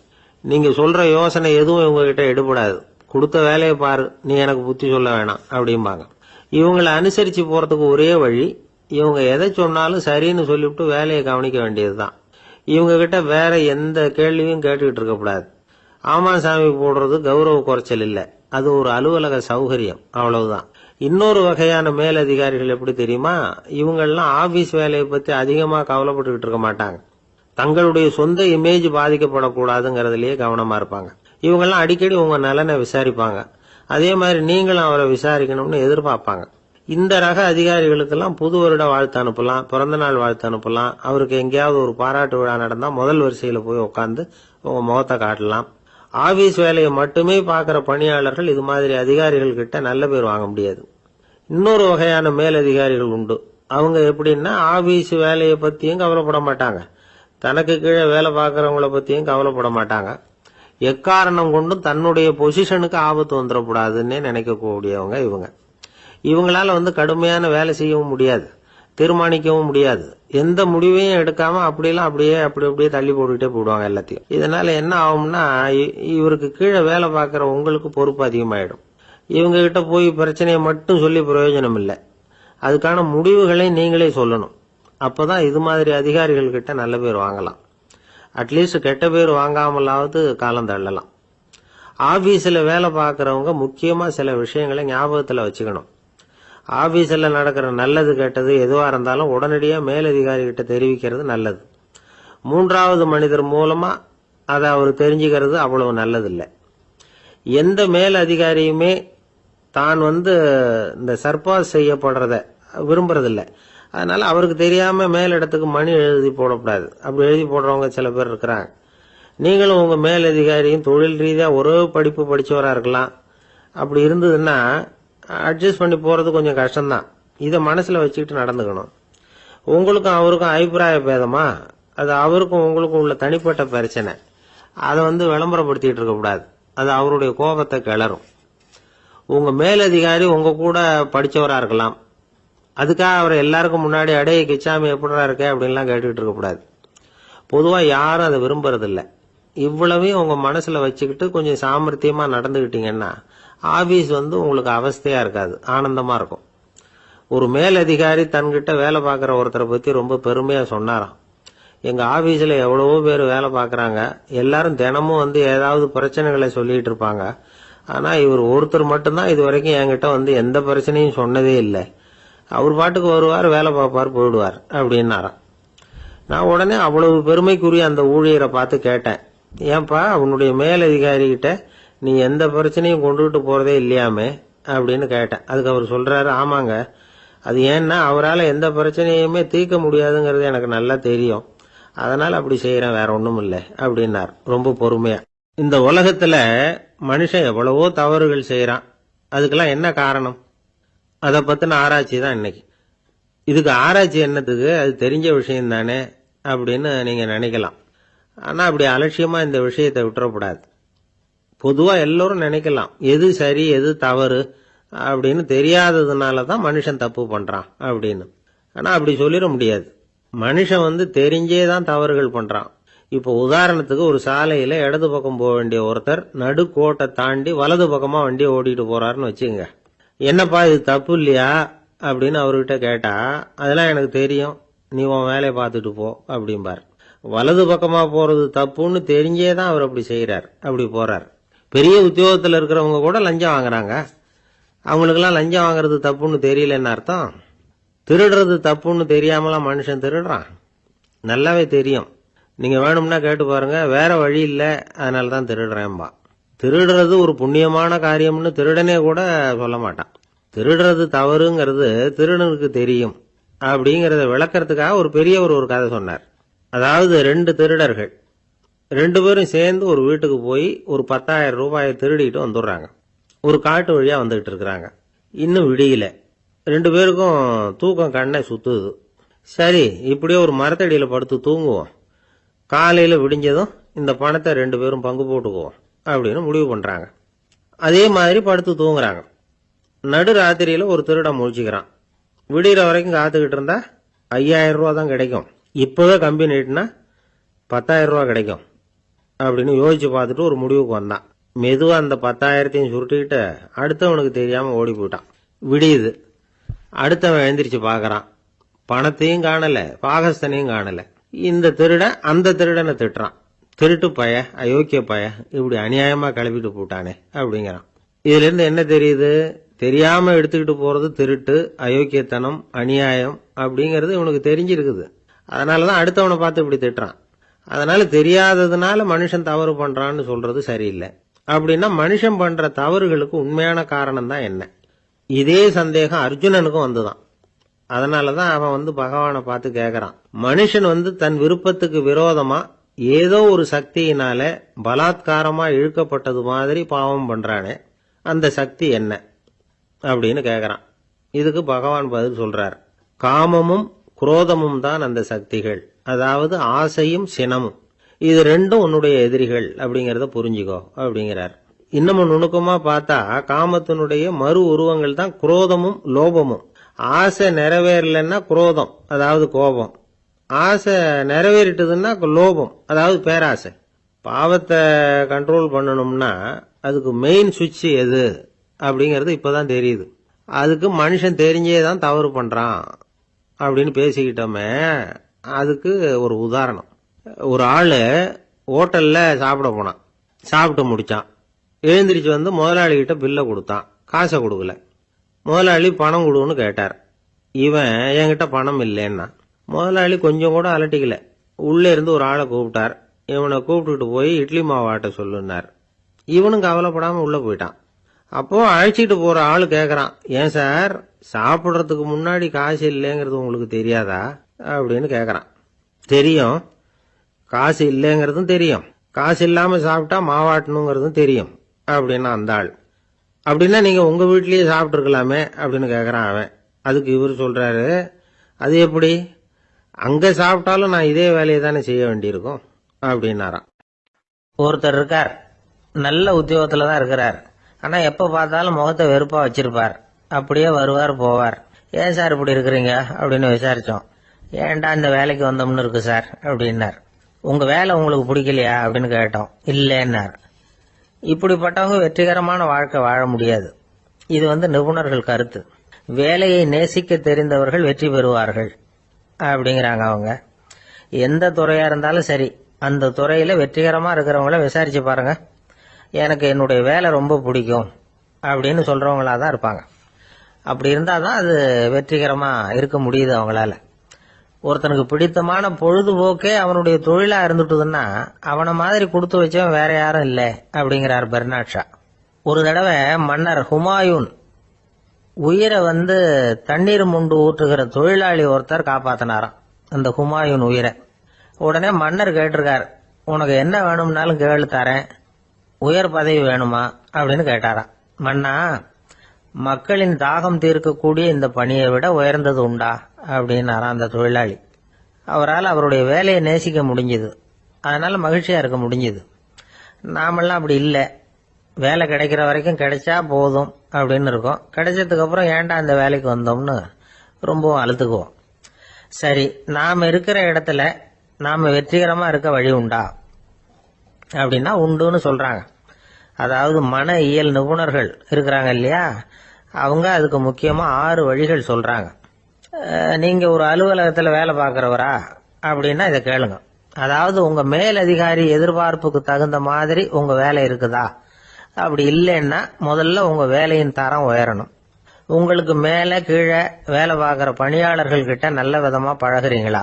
நீங்க சொல்ற யோசனை எதுவும் இவங்க கிட்ட எடுபடாது. கொடுத்த வேலையை பாரு, நீ எனக்கு புத்தி சொல்ல வேணாம் அப்படிம்பாங்க. இவங்களை அனுசரிச்சு போறதுக்கு ஒரே வழி, இவங்க எதை சொன்னாலும் சரின்னு சொல்லிவிட்டு வேலையை கவனிக்க வேண்டியதுதான். இவங்க கிட்ட வேற எந்த கேள்வியும் கேட்டுக்கிட்டு இருக்கக்கூடாது. ஆமா சாமி போடுறது கௌரவ குறைச்சல் இல்ல, அது ஒரு அலுவலக சௌகரியம், அவ்வளவுதான். இன்னொரு வகையான மேலதிகாரிகள் எப்படி தெரியுமா? இவங்கெல்லாம் ஆபீஸ் வேலையை பத்தி அதிகமா கவலைப்பட்டுக்கிட்டு இருக்க மாட்டாங்க. தங்களுடைய சொந்த இமேஜ் பாதிக்கப்படக்கூடாதுங்கிறதுலயே கவனமா இருப்பாங்க. இவங்கெல்லாம் அடிக்கடி உங்க நலனை விசாரிப்பாங்க. அதே மாதிரி நீங்களும் அவரை விசாரிக்கணும்னு எதிர்பார்ப்பாங்க. இந்த ரக அதிகாரிகளுக்கெல்லாம் புது வருட வாழ்த்து அனுப்பலாம், பிறந்த நாள் வாழ்த்து அனுப்பலாம். அவருக்கு எங்கேயாவது ஒரு பாராட்டு விழா நடந்தா முதல் வரிசையில போய் உட்காந்து உங்க முகத்தை காட்டலாம். ஆபீஸ் வேலையை மட்டுமே பாக்குற பணியாளர்கள் இது மாதிரி அதிகாரிகள் கிட்ட நல்ல பேர் வாங்க முடியாது. இன்னொரு வகையான மேலதிகாரிகள் உண்டு. அவங்க எப்படின்னா, ஆபீஸ் வேலையை பத்தியும் கவலைப்பட மாட்டாங்க, தனக்கு கீழே வேலை பார்க்கறவங்கள பத்தியும் கவலைப்பட மாட்டாங்க. எக்காரணம் கொண்டும் தன்னுடைய பொசிஷனுக்கு ஆபத்து வந்துடக்கூடாதுன்னு நினைக்கக்கூடியவங்க இவங்க. இவங்களால வந்து கடுமையான வேலை செய்யவும் முடியாது, தீர்மானிக்கவும் முடியாது. எந்த முடிவையும் எடுக்காம அப்படியே தள்ளி போட்டுக்கிட்டே போடுவாங்க எல்லாத்தையும். இதனால என்ன ஆகும்னா, இவருக்கு கீழே வேலை பார்க்கிற உங்களுக்கு பொறுப்பு அதிகமாயிடும். இவங்க கிட்ட போய் பிரச்சனையை மட்டும் சொல்லி பிரயோஜனம் இல்லை, அதுக்கான முடிவுகளை நீங்களே சொல்லணும். அப்பதான் இது மாதிரி அதிகாரிகள் கிட்ட நல்ல பேர் வாங்கலாம். அட்லீஸ்ட் கெட்ட பேர் வாங்காமலாவது காலம் தள்ளலாம். ஆபீஸ்ல வேலை பார்க்கறவங்க முக்கியமா சில விஷயங்களை ஞாபகத்துல வச்சுக்கணும். ஆபீஸ்ல நடக்கிற நல்லது கெட்டது எதுவா இருந்தாலும் உடனடியா மேலதிகாரி கிட்ட தெரிவிக்கிறது நல்லது. 3வது மனிதர் மூலமா அதை அவர் தெரிஞ்சுக்கிறது அவ்வளவு நல்லது இல்லை. எந்த மேல் அதிகாரியுமே தான் வந்து இந்த சர்பாஸ் செய்யப்படுறத விரும்புறதில்லை. அதனால அவருக்கு தெரியாம மேலிடத்துக்கு மணி எழுதி போடக்கூடாது. அப்படி எழுதி போடுறவங்க சில பேர் இருக்கிறாங்க. நீங்களும் உங்க மேலதிகாரியும் தொழில் ரீதியா ஒரே படிப்பு படிச்சவரா இருக்கலாம். அப்படி இருந்ததுன்னா அட்ஜஸ்ட் பண்ணி போறது கொஞ்சம் கஷ்டம்தான். இதை மனசுல வச்சுக்கிட்டு நடந்துக்கணும். உங்களுக்கும் அவருக்கும் அபிப்பிராய பேதமா, அது அவருக்கும் உங்களுக்கும் உள்ள தனிப்பட்ட பிரச்சனை, அதை வந்து விளம்பரப்படுத்திட்டு இருக்க கூடாது. அது அவருடைய கோபத்தை கிளறும். உங்க மேலதிகாரி உங்க கூட படிச்சவரா இருக்கலாம், அதுக்காக அவரை எல்லாருக்கும் முன்னாடி அடைய கிச்சாமி எப்படிடா இருக்க அப்படின்லாம் கேட்டுக்கிட்டு இருக்க கூடாது. பொதுவா யாரும் அதை விரும்புறதில்ல. இவ்வளவையும் உங்க மனசுல வச்சுக்கிட்டு கொஞ்சம் சாமர்த்தியமா நடந்துகிட்டீங்கன்னா ஆபீஸ் வந்து உங்களுக்கு அவஸ்தையா இருக்காது, ஆனந்தமா இருக்கும். ஒரு மேலதிகாரி தன்கிட்ட வேலை பார்க்கிற ஒருத்தரை பத்தி ரொம்ப பெருமையா சொன்னாராம். எங்க ஆபீஸ்ல எவ்வளவோ பேர் வேலை பார்க்கறாங்க, எல்லாரும் தினமும் வந்து ஏதாவது பிரச்சனைகளை சொல்லிட்டு இருப்பாங்க. ஆனா இவர் ஒருத்தர் மட்டும்தான் இது வரைக்கும் என்கிட்ட வந்து எந்த பிரச்சனையும் சொன்னதே இல்லை. அவர் பாட்டுக்கு வருவார், வேலை பார்ப்பார், போயிடுவார் அப்படின்னாராம். நான் உடனே அவ்வளவு பெருமைக்குரிய அந்த ஊழியரை பார்த்து கேட்டேன், ஏன்பா உன்னுடைய மேலதிகாரி கிட்ட நீ எந்த பிரச்சனையும் கொண்டுகிட்டு போறதே இல்லையாமே அப்படின்னு கேட்டேன். அதுக்கு அவர் சொல்றாரு, ஆமாங்க, அது ஏன்னா அவரால் எந்த பிரச்சனையுமே தீர்க்க முடியாதுங்கிறது எனக்கு நல்லா தெரியும், அதனால அப்படி செய்யறேன், வேற ஒண்ணும் இல்லை அப்படின்னார் ரொம்ப பொறுமையா. இந்த உலகத்துல மனுஷன் எவ்வளவோ தவறுகள் செய்யறான். அதுக்கெல்லாம் என்ன காரணம்? அதை பத்தின ஆராய்ச்சி தான் இன்னைக்கு. இதுக்கு ஆராய்ச்சி என்னத்துக்கு, அது தெரிஞ்ச விஷயம் தானே அப்படின்னு நீங்க நினைக்கலாம். ஆனா அப்படி அலட்சியமா இந்த விஷயத்தை விட்டுறக்கூடாது. பொதுவா எல்லோரும் நினைக்கலாம், எது சரி எது தவறு அப்படின்னு தெரியாததுனாலதான் மனுஷன் தப்பு பண்றான் அப்படின்னு. ஆனா அப்படி சொல்லிட முடியாது. மனுஷன் வந்து தெரிஞ்சேதான் தவறுகள் பண்றான். இப்போ உதாரணத்துக்கு ஒரு சாலையில இடது பக்கம் போக வேண்டிய ஒருத்தர் நடுக்கோட்டை தாண்டி வலது பக்கமா வண்டியை ஓட்டிட்டு போறாருன்னு வச்சுங்க. என்னப்பா இது தப்பு இல்லையா அப்படின்னு அவர்கிட்ட கேட்டா, அதெல்லாம் எனக்கு தெரியும், நீ உன் வேலையை பார்த்துட்டு போ அப்படிம்பார். வலது பக்கமா போறது தப்புன்னு தெரிஞ்சேதான் அவர் அப்படி செய்யறார், அப்படி போறார். பெரிய உத்தியோகத்தில் இருக்கிறவங்க கூட லஞ்சம் வாங்குறாங்க. அவங்களுக்கெல்லாம் லஞ்சம் வாங்குறது தப்புன்னு தெரியலன்னு அர்த்தம். திருடுறது தப்புன்னு தெரியாமலாம் மனுஷன் திருடுறான், நல்லாவே தெரியும். நீங்க வேணும்னா கேட்டு பாருங்க, வேற வழி இல்லை அதனால தான் திருடுறேன்பா. திருடுறது ஒரு புண்ணியமான காரியம்னு திருடனே கூட சொல்ல மாட்டான். திருடுறது தவறுங்கிறது திருடனுக்கு தெரியும் அப்படிங்கறத விளக்கறதுக்காக ஒரு பெரியவர் ஒரு கதை சொன்னார். அதாவது 2 திருடர்கள் 2 பேரும் சேர்ந்து ஒரு வீட்டுக்கு போய் ஒரு 10,000 ரூபாயை திருடிட்டு வந்துடுறாங்க. ஒரு காட்டு வழியா வந்துகிட்டு இருக்கிறாங்க. இன்னும் விடியல. 2 பேருக்கும் தூக்கம் கண்ணை சுத்துது. சரி, இப்படியே ஒரு மரத்தடியில படுத்து தூங்குவோம், காலையில விடிஞ்சதும் இந்த பணத்தை 2 பேரும் பங்கு போட்டுக்குவோம் அப்படின்னு முடிவு பண்றாங்க. அதே மாதிரி படுத்து தூங்குறாங்க. நடு ராத்திரியில ஒரு திருடன் முழிச்சுக்கிறான். விடிகிற வரைக்கும் காத்துக்கிட்டு இருந்தா 5,000 ரூபா தான் கிடைக்கும், இப்பவே கம்பி நீட்டினா 10,000 ரூபா கிடைக்கும் அப்படின்னு யோசிச்சு பார்த்துட்டு ஒரு முடிவுக்கு வந்தான். மெதுவா அந்த 10,000த்தையும் சுருட்டிக்கிட்டு அடுத்தவனுக்கு தெரியாம ஓடி போயிட்டான். விடியுது. அடுத்தவன் எழுந்திரிச்சு பாக்குறான், பணத்தையும் காணல, பாகஸ்தனையும் காணல. இந்த திருடன் அந்த திருடனை திட்டுறான், திருட்டு பய, அயோக்கிய பய, இப்படி அநியாயமா கிளப்பிட்டு போட்டானே அப்படிங்கிறான். இதுல இருந்து என்ன தெரியுது? தெரியாம எடுத்துக்கிட்டு போறது திருட்டு, அயோக்கியத்தனம், அநியாயம் அப்படிங்கறது இவனுக்கு தெரிஞ்சிருக்குது. அதனாலதான் அடுத்தவனை பார்த்து இப்படி திட்டுறான். அதனால தெரியாததுனால மனுஷன் தவறு பண்றான்னு சொல்றது சரியில்லை. அப்படின்னா மனுஷன் பண்ற தவறுகளுக்கு உண்மையான காரணம் தான் என்ன? இதே சந்தேகம் அர்ஜுனனுக்கும் வந்துதான். அதனாலதான் அவன் பகவானை பார்த்து கேட்கறான், மனுஷன் தன் விருப்பத்துக்கு விரோதமா ஏதோ ஒரு சக்தியினால பலாத்காரமா இழுக்கப்பட்டது மாதிரி பாவம் பண்றானே, அந்த சக்தி என்ன அப்படின்னு கேட்கறான். இதுக்கு பகவான் பதில் சொல்றார், காமமும் குரோதமும் தான் அந்த சக்திகள், அதாவது ஆசையும் சினமும். இது 2ம் உன்னுடைய எதிரிகள் அப்படிங்கறத புரிஞ்சுக்கோ அப்படிங்கிறார். இன்னமும் நுணுக்கமா பார்த்தா காமத்தினுடைய மறு உருவங்கள் தான் குரோதமும் லோபமும். ஆசை நிறைவேறலன்னா குரோதம், அதாவது கோபம். ஆசை நிறைவேறிட்டதுன்னா லோபம், அதாவது பேராசை. பாவத்தை கண்ட்ரோல் பண்ணணும்னா அதுக்கு மெயின் சுவிட்ச் எது அப்படிங்கறது இப்பதான் தெரியுது. அதுக்கு மனுஷன் தெரிஞ்சேதான் தவறு பண்றான் அப்படின்னு பேசிக்கிட்டோமே. அதுக்கு ஒரு உதாரணம். ஒரு ஆளு ஹோட்டல்ல சாப்பிட போனான், சாப்பிட்டு முடிச்சான், எழுந்திரிச்சு முதலாளி கிட்ட பில்லை கொடுத்தான், காசை கொடுக்கல. முதலாளி பணம் கொடுன்னு கேட்டார். இவன் என்கிட்ட பணம் இல்லைன்னா. முதலாளி கொஞ்சம் கூட அலட்டிக்கல, உள்ளே இருந்து ஒரு ஆளை கூப்பிட்டார். இவனை கூப்பிட்டுட்டு போய் இட்லி மாவாட்ட சொல்லுனார். இவனும் கவலைப்படாம உள்ள போயிட்டான். அப்போ அழைச்சிட்டு போற ஆளு கேக்குறான், ஏன் சார் சாப்பிடுறதுக்கு முன்னாடி காசு இல்லைங்கிறது உங்களுக்கு தெரியாதா அப்படின்னு கேக்குறான். தெரியும், காசு இல்லைங்கிறதும் தெரியும், காசு இல்லாம சாப்பிட்டா மாவாட்டணுங்கிறதும் தெரியும் அப்படின்னா அந்த ஆள். அப்படின்னா நீங்க உங்க வீட்லயே சாப்பிட்டு இருக்கலாமே அப்படின்னு கேக்குறான் அவன். அதுக்கு இவர் சொல்றாரு, அது எப்படி, அங்க சாப்பிட்டாலும் நான் இதே வேலையை தானே செய்ய வேண்டியிருக்கும் அப்படின்னாராம். ஒருத்தர் இருக்கார், நல்ல உத்தியோகத்துல தான் இருக்கிறார். ஆனா எப்ப பார்த்தாலும் முகத்தை வெறுப்பா வச்சிருப்பார். அப்படியே வருவார் போவார். ஏன் சார் இப்படி இருக்கிறீங்க அப்படின்னு விசாரிச்சோம். ஏன்டா இந்த வேலைக்கு வந்தோம்னு இருக்கு சார் அப்படின்னார். உங்க வேலை உங்களுக்கு பிடிக்கலையா அப்படின்னு கேட்டோம். இல்லைன்னார். இப்படிப்பட்டவங்க வெற்றிகரமான வாழ்க்கை வாழ முடியாது. இது நிபுணர்கள் கருத்து. வேலையை நேசிக்க தெரிந்தவர்கள் வெற்றி பெறுவார்கள் அப்படிங்கிறாங்க அவங்க. எந்த துறையா இருந்தாலும் சரி, அந்த துறையில வெற்றிகரமா இருக்கிறவங்கள விசாரிச்சு பாருங்க. எனக்கு என்னுடைய வேலை ரொம்ப பிடிக்கும் அப்படின்னு சொல்றவங்களா தான் இருப்பாங்க. அப்படி இருந்தாதான் அது வெற்றிகரமா இருக்க முடியுது அவங்களால. ஒருத்தனுக்கு பிடித்தமான பொழுதுபோக்கே அவனுடைய தொழிலா இருந்துட்டுதுன்னா அவனை மாதிரி கொடுத்து வச்சவன் வேற யாரும் இல்லை அப்படிங்கிறார் பெர்னாட் ஷா. ஒரு தடவை மன்னர் ஹுமாயூன் உயிரை தண்ணீர் முண்டு ஊற்றுகிற தொழிலாளி ஒருத்தர் காப்பாத்தினாராம் அந்த ஹுமாயூன் உயிரை. உடனே மன்னர் கேட்டிருக்கார், உனக்கு என்ன வேணும்னாலும் கேளு தரேன், உயர் பதவி வேணுமா அப்படின்னு கேட்டாராம். மன்னா, மக்களின் தாகம் தீர்க்கக்கூடிய இந்த பணியை விட உயர்ந்தது உண்டா அப்படின்னாராம் அந்த தொழிலாளி. அவரால் அவருடைய வேலையை நேசிக்க முடிஞ்சது, அதனால மகிழ்ச்சியா இருக்க முடிஞ்சது. நாமெல்லாம் அப்படி இல்லை, வேலை கிடைக்கிற வரைக்கும் கிடைச்சா போதும் அப்படின்னு இருக்கோம். கிடைச்சதுக்கு அப்புறம் ஏன்டா இந்த வேலைக்கு வந்தோம்னு ரொம்பவும் அழுத்துக்குவோம். சரி, நாம் இருக்கிற இடத்துல நாம வெற்றிகரமா இருக்க வழி உண்டா அப்படின்னா உண்டுன்னு சொல்றாங்க. அதாவது மன இயல் நிபுணர்கள் இருக்கிறாங்க இல்லையா, அவங்க அதுக்கு முக்கியமா 6 வழிகள் சொல்றாங்க. நீங்க ஒரு அலுவலகத்துல வேலை பார்க்கறவரா அப்படின்னா இதை கேளுங்க. அதாவது உங்க மேலதிகாரி எதிர்பார்ப்புக்கு தகுந்த மாதிரி உங்க வேலை இருக்குதா? அப்படி இல்லைன்னா முதல்ல உங்க வேலையின் தரம் உயரணும். உங்களுக்கு மேல கீழே வேலை பார்க்கிற பணியாளர்கள் கிட்ட நல்ல விதமா பழகுறீங்களா?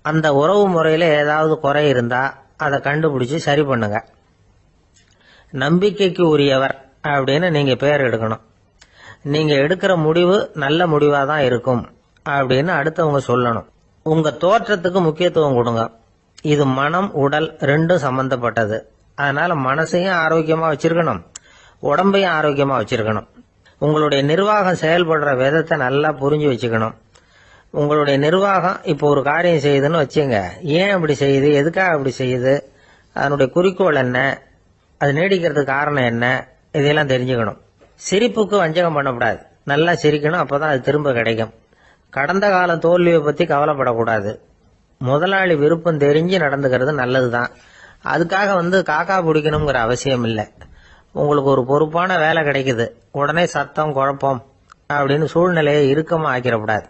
அந்த உறவு முறையில ஏதாவது குறை இருந்தா அதை கண்டுபிடிச்சு சரி பண்ணுங்க. நம்பிக்கைக்கு உரியவர் அப்படின்னு நீங்க பேர் எடுக்கணும். நீங்க எடுக்கிற முடிவு நல்ல முடிவா தான் இருக்கும் அப்படின்னு அடுத்தவங்க சொல்லணும். உங்க தோற்றத்துக்கு முக்கியத்துவம் கொடுங்க. இது மனம் உடல் ரெண்டும் சம்பந்தப்பட்டது. அதனால மனசையும் ஆரோக்கியமா வச்சிருக்கணும், உடம்பையும் ஆரோக்கியமா வச்சிருக்கணும். உங்களுடைய நிர்வாகம் செயல்படுற விதத்தை நல்லா புரிஞ்சு வச்சுக்கணும். உங்களுடைய நிர்வாகம் இப்போ ஒரு காரியம் செய்யுதுன்னு வச்சுங்க, ஏன் அப்படி செய்யுது, எதுக்காக அப்படி செய்யுது, அதனுடைய குறிக்கோள் என்ன, அது நீடிக்கிறதுக்கு காரணம் என்ன, இதெல்லாம் தெரிஞ்சுக்கணும். சிரிப்புக்கு வஞ்சகம் பண்ணக்கூடாது, நல்லா சிரிக்கணும், அப்பதான் அது திரும்ப கிடைக்கும். கடந்த கால தோல்வியை பத்தி கவலைப்படக்கூடாது. முதலாளி விருப்பம் தெரிஞ்சு நடந்துக்கிறது நல்லதுதான். அதுக்காக காக்கா பிடிக்கணுங்கிற அவசியம் இல்லை. உங்களுக்கு ஒரு பொறுப்பான வேலை கிடைக்குது, உடனே சத்தம் குழப்பம் அப்படின்னு சூழ்நிலையை இறுக்கமா ஆக்கிடக்கூடாது.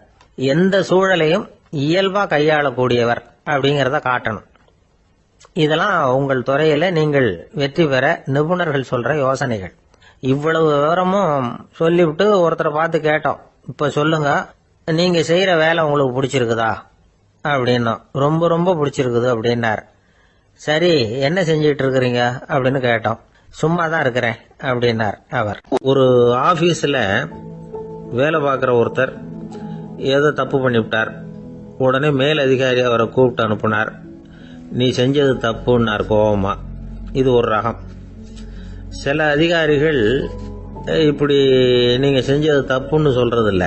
எந்த சூழலையும் இயல்பா கையாளக்கூடியவர் அப்படிங்கறத காட்டணும். இதெல்லாம் உங்கள் துறையில நீங்கள் வெற்றி பெற நிபுணர்கள் சொல்ற யோசனைகள். இவ்வளவு விவரமும் சொல்லிவிட்டு ஒருத்தரை பார்த்து கேட்டோம், இப்ப சொல்லுங்க, நீங்க செய்யற வேலை உங்களுக்கு பிடிச்சிருக்குதா அப்படின்னா. ரொம்ப ரொம்ப பிடிச்சிருக்குது அப்படின்னார். சரி, என்ன செஞ்சிட்டு இருக்கிறீங்க அப்படின்னு கேட்டோம். சும்மா தான் இருக்கிறேன் அப்படின்னார் அவர். ஒரு ஆபீஸ்ல வேலை பார்க்கிற ஒருத்தர் ஏதோ தப்பு பண்ணிவிட்டார். உடனே மேல் அதிகாரி அவரை கூப்பிட்டு அனுப்புனார். நீ செஞ்சது தப்புன்னார் கோபமா. இது ஒரு ரகம். சில அதிகாரிகள் இப்படி நீங்க செஞ்சது தப்புன்னு சொல்றதில்ல,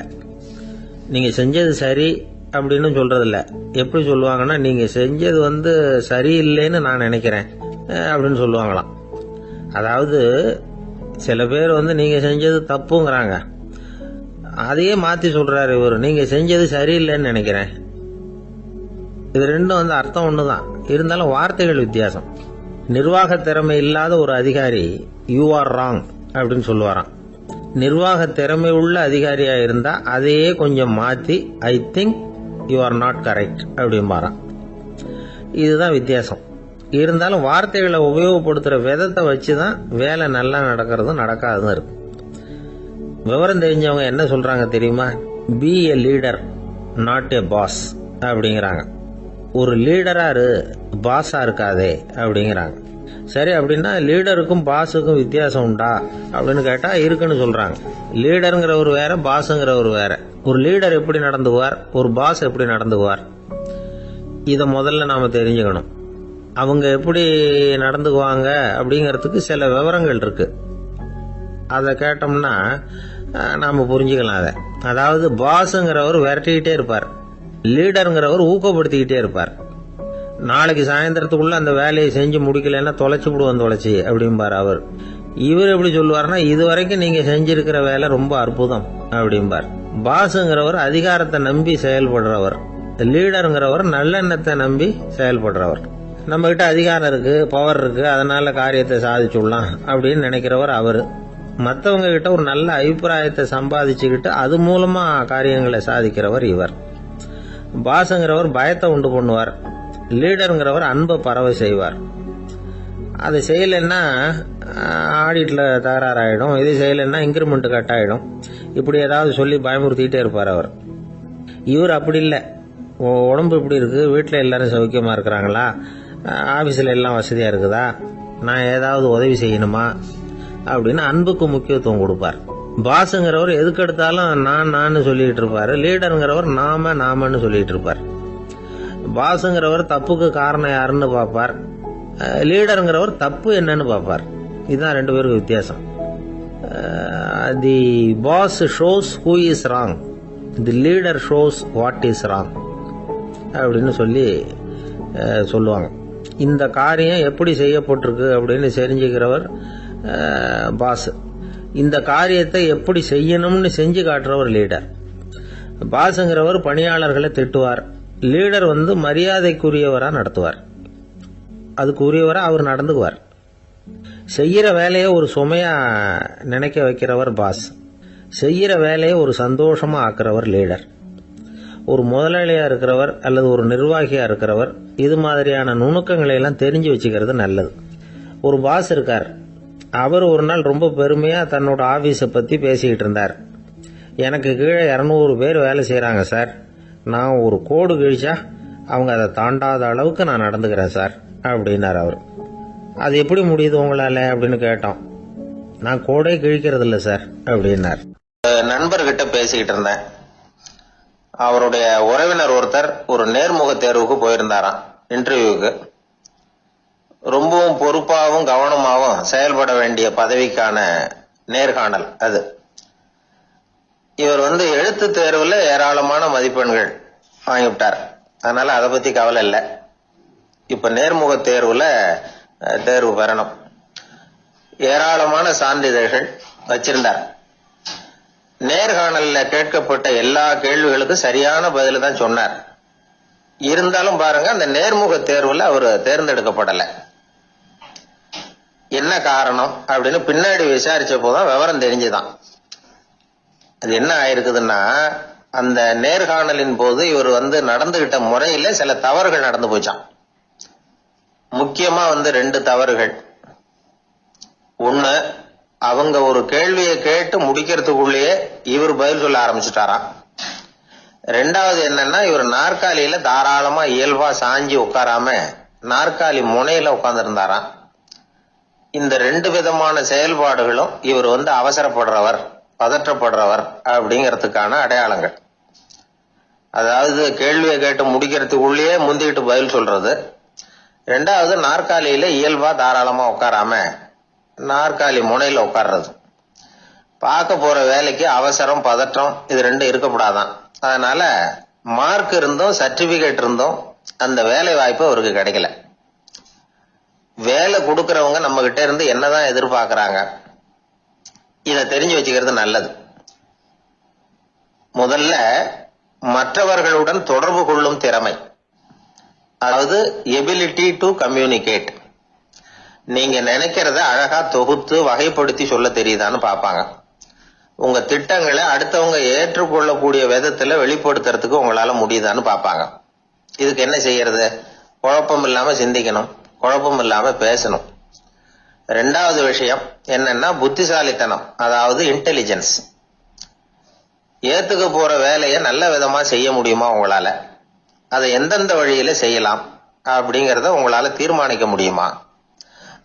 நீங்க செஞ்சது சரி அப்படின்னு சொல்றதில்ல. எப்படி சொல்லுவாங்கன்னா, நீங்க செஞ்சது சரியில்லைன்னு நான் நினைக்கிறேன் அப்படின்னு சொல்லுவாங்களாம். அதாவது சில பேர் நீங்க செஞ்சது தப்புங்கிறாங்க, அதையே மாத்தி சொல்றாரு இவர், நீங்க செஞ்சது சரியில்லைன்னு நினைக்கிறேன். இது ரெண்டும் அர்த்தம் ஒண்ணுதான், இருந்தாலும் வார்த்தைகள் வித்தியாசம். நிர்வாக திறமை இல்லாத ஒரு அதிகாரி யூ ஆர் ராங் அப்படின்னு சொல்லுவாராம். நிர்வாக திறமை உள்ள அதிகாரியா இருந்தா அதையே கொஞ்சம் மாத்தி I think you are not correct அப்படிம்பாராம். இதுதான் வித்தியாசம். இருந்தாலும் வார்த்தைகளை உபயோகப்படுத்துற விதத்தை வச்சுதான் வேலை நல்லா நடக்கிறதும் நடக்காததும் இருக்கு. விவரம் தெரிஞ்சவங்க என்ன சொல்றாங்க தெரியுமா? Be a leader not a boss அப்படிங்கிறாங்க. ஒரு லீடரா இரு, பாஸா இருக்காதே அப்படிங்கிறாங்க. சரி, அப்படின்னா லீடருக்கும் பாஸுக்கும் வித்தியாசம் உண்டா அப்படின்னு கேட்டா இருக்குன்னு சொல்றாங்க. லீடருங்கிறவர் வேற, பாஸுங்கிறவர் வேற. ஒரு லீடர் எப்படி நடந்துக்குவார், ஒரு பாஸ் எப்படி நடந்துக்குவார், இத முதல்ல நாம தெரிஞ்சுக்கணும். அவங்க எப்படி நடந்துக்குவாங்க அப்படிங்கறதுக்கு சில விவரங்கள் இருக்கு. அதை கேட்டோம்னா நாம புரிஞ்சுக்கலாம் அதை. அதாவது பாஸுங்கிறவர் விரட்டிக்கிட்டே இருப்பார், லீடருங்கிறவர் ஊக்கப்படுத்திக்கிட்டே இருப்பார். நாளைக்கு சாயந்தரத்துக்குள்ள அந்த வேலையை செஞ்சு முடிக்கலன்னா தொலைச்சு விடுவோம் தொலைச்சி அப்படிம்பார் அவர். இவர் எப்படி சொல்லுவார்னா, இது வரைக்கும் நீங்க செஞ்சிருக்கிற வேலை ரொம்ப அற்புதம் அப்படிம்பார். பாஸுங்கிறவர் அதிகாரத்தை நம்பி செயல்படுறவர், லீடருங்கிறவர் நல்லெண்ணத்தை நம்பி செயல்படுறவர். நம்ம கிட்ட அதிகாரம் இருக்கு, பவர் இருக்கு, அதனால காரியத்தை சாதிச்சுடலாம் அப்படின்னு நினைக்கிறவர் அவரு. மற்றவங்க கிட்ட ஒரு நல்ல அபிப்பிராயத்தை சம்பாதிச்சுக்கிட்டு அது மூலமா காரியங்களை சாதிக்கிறவர் இவர். பாஸுங்கிறவர் பயத்தை உண்டு பண்ணுவார், லீடருங்கிறவர் அன்பை பரவ செய்வார். அது செய்யலைன்னா ஆடிட்ல தகராறாயிடும், இது செய்யலைன்னா இன்கிரிமெண்ட் கட் ஆயிடும், இப்படி ஏதாவது சொல்லி பயமுறுத்திக்கிட்டே இருப்பார் அவர். இவர் அப்படி இல்லை. உடம்பு இப்படி இருக்கு, வீட்டில் எல்லாரும் சௌக்கியமா இருக்கிறாங்களா, ஆபீஸ்ல எல்லாம் வசதியா இருக்குதா, நான் ஏதாவது உதவி செய்யணுமா அப்படின்னு அன்புக்கு முக்கியத்துவம் கொடுப்பார். பாஸுங்கிறவர் எதுக்கு எடுத்தாலும் நான் சொல்லிட்டு இருப்பாரு, லீடருங்கிறவர் நாமன்னு சொல்லிட்டு இருப்பார். பாஸுங்கிறவர் தப்புக்கு காரணம் யாருன்னு பார்ப்பார், லீடருங்கிறவர் தப்பு என்னன்னு பார்ப்பார். இதுதான் ரெண்டு பேருக்கு வித்தியாசம். The boss shows who is wrong, the leader shows what is wrong அப்படின்னு சொல்லுவாங்க. இந்த காரியம் எப்படி செய்யப்பட்டிருக்கு அப்படின்னு தெரிஞ்சுக்கிறவர் பாஸ், இந்த காரியத்தை எப்படி செய்யணும்னு செஞ்சு காட்டுறவர் லீடர். பாஸுங்கிறவர் பணியாளர்களை திட்டுவார், லீடர் மரியாதைக்குரியவரா நடத்துவார், அதுக்குரியவரா அவர் நடந்துக்குவார். செய்யற வேலையை ஒரு சுமையா நினைக்க வைக்கிறவர் பாஸ், செய்யற வேலையை ஒரு சந்தோஷமா ஆக்குறவர் லீடர். ஒரு முதலாளியா இருக்கிறவர் அல்லது ஒரு நிர்வாகியா இருக்கிறவர் இது மாதிரியான நுணுக்கங்களை எல்லாம் தெரிஞ்சு வச்சுக்கிறது நல்லது. ஒரு பாஸ் இருக்கார், அவர் ஒரு நாள் ரொம்ப பெருமையா தன்னோட ஆபீஸை பத்தி பேசிக்கிட்டு இருந்தார். எனக்கு கீழே 200 பேர் வேலை செய்யறாங்க சார், நான் ஒரு கோடு கிழிச்சா அவங்க அதை தாண்டாத அளவுக்கு நான் நடந்துக்கிறேன் சார் அப்படின்னார் அவர். அது எப்படி முடியுது உங்களால அப்படின்னு கேட்டோம். நான் கோடே கிழிக்கிறது இல்லை சார் அப்படின்னார். நண்பர்கிட்ட பேசிக்கிட்டு இருந்தேன். அவருடைய உறவினர் ஒருத்தர் ஒரு நேர்முக தேர்வுக்கு போயிருந்தாராம், இன்டர்வியூக்கு. ரொம்பவும் பொறுப்பாகவும் கவனமாகவும் செயல்பட வேண்டிய பதவிக்கான நேர்காணல் அது. இவர் எழுத்து தேர்வுல ஏராளமான மதிப்பெண்கள் வாங்கிவிட்டார், அதனால அதை பத்தி கவலை இல்லை. இப்ப நேர்முக தேர்வுல தேர்வு பெறணும். ஏராளமான சான்றிதழ்கள் வச்சிருந்தார். நேர்காணல்ல கேட்கப்பட்ட எல்லா கேள்விகளுக்கும் சரியான பதில தான் சொன்னார். இருந்தாலும் பாருங்க, அந்த நேர்முக தேர்வுல அவர் தேர்ந்தெடுக்கப்படல. என்ன காரணம் அப்படின்னு பின்னாடி விசாரிச்ச போதுதான் விவரம் தெரிஞ்சுதான். அது என்ன ஆயிருக்குதுன்னா, அந்த நேர்காணலின் போது இவர் நடந்துகிட்ட முறையில சில தவறுகள் நடந்து போச்சான். முக்கியமா 2 தவறுகள். ஒண்ணு, அவங்க ஒரு கேள்வியை கேட்டு முடிக்கிறதுக்குள்ளேயே இவர் பதில் சொல்ல ஆரம்பிச்சுட்டாராம். 2வது என்னன்னா, இவர் நாற்காலியில தாராளமா இயல்பா சாஞ்சி உட்காராம நாற்காலி முனையில உட்கார்ந்து இருந்தாராம். இந்த 2 விதமான செயல்பாடுகளும் இவர் அவசரப்படுறவர், பதற்றப்படுறவர் அப்படிங்கறதுக்கான அடையாளங்கள். அதாவது கேள்வியை கேட்டு முடிக்கிறதுக்குள்ளேயே முந்திக்கிட்டு பதில் சொல்றது. 2வது, நாற்காலியில இயல்பா தாராளமா உட்காராம நாற்காலி முனையில உட்கார்றது. பார்க்க போற வேலைக்கு அவசரம், பதற்றம் இது 2 இருக்கக்கூடாதான். அதனால மார்க் இருந்தும் சர்டிபிகேட் இருந்தும் அந்த வேலை வாய்ப்பு அவருக்கு கிடைக்கல. வேலை கொடுக்கறவங்க நம்ம கிட்ட இருந்து என்னதான் எதிர்பார்க்கறாங்க, இத தெரிஞ்சு வச்சுக்கிறது நல்லது. முதல்ல மற்றவர்களுடன் தொடர்பு கொள்ளும் திறமை, அதாவது எபிலிட்டி டு கம்யூனிகேட். நீங்க நினைக்கிறத அழகா தொகுத்து வகைப்படுத்தி சொல்ல தெரியுதான்னு பாப்பாங்க. உங்க திட்டங்களை அடுத்தவங்க ஏற்றுக்கொள்ளக்கூடிய விதத்துல வெளிப்படுத்துறதுக்கு உங்களால முடியுதான்னு பாப்பாங்க. இதுக்கு என்ன செய்யறது? குழப்பம் இல்லாம சிந்திக்கணும், குழப்பம் இல்லாம பேசணும். 2வது விஷயம் என்னன்னா புத்திசாலித்தனம், அதாவது இன்டெலிஜென்ஸ். ஏத்துக்க போற வேலையை நல்ல விதமா செய்ய முடியுமா உங்களால, அதை எந்தெந்த வழியில செய்யலாம் அப்படிங்கறத உங்களால தீர்மானிக்க முடியுமா,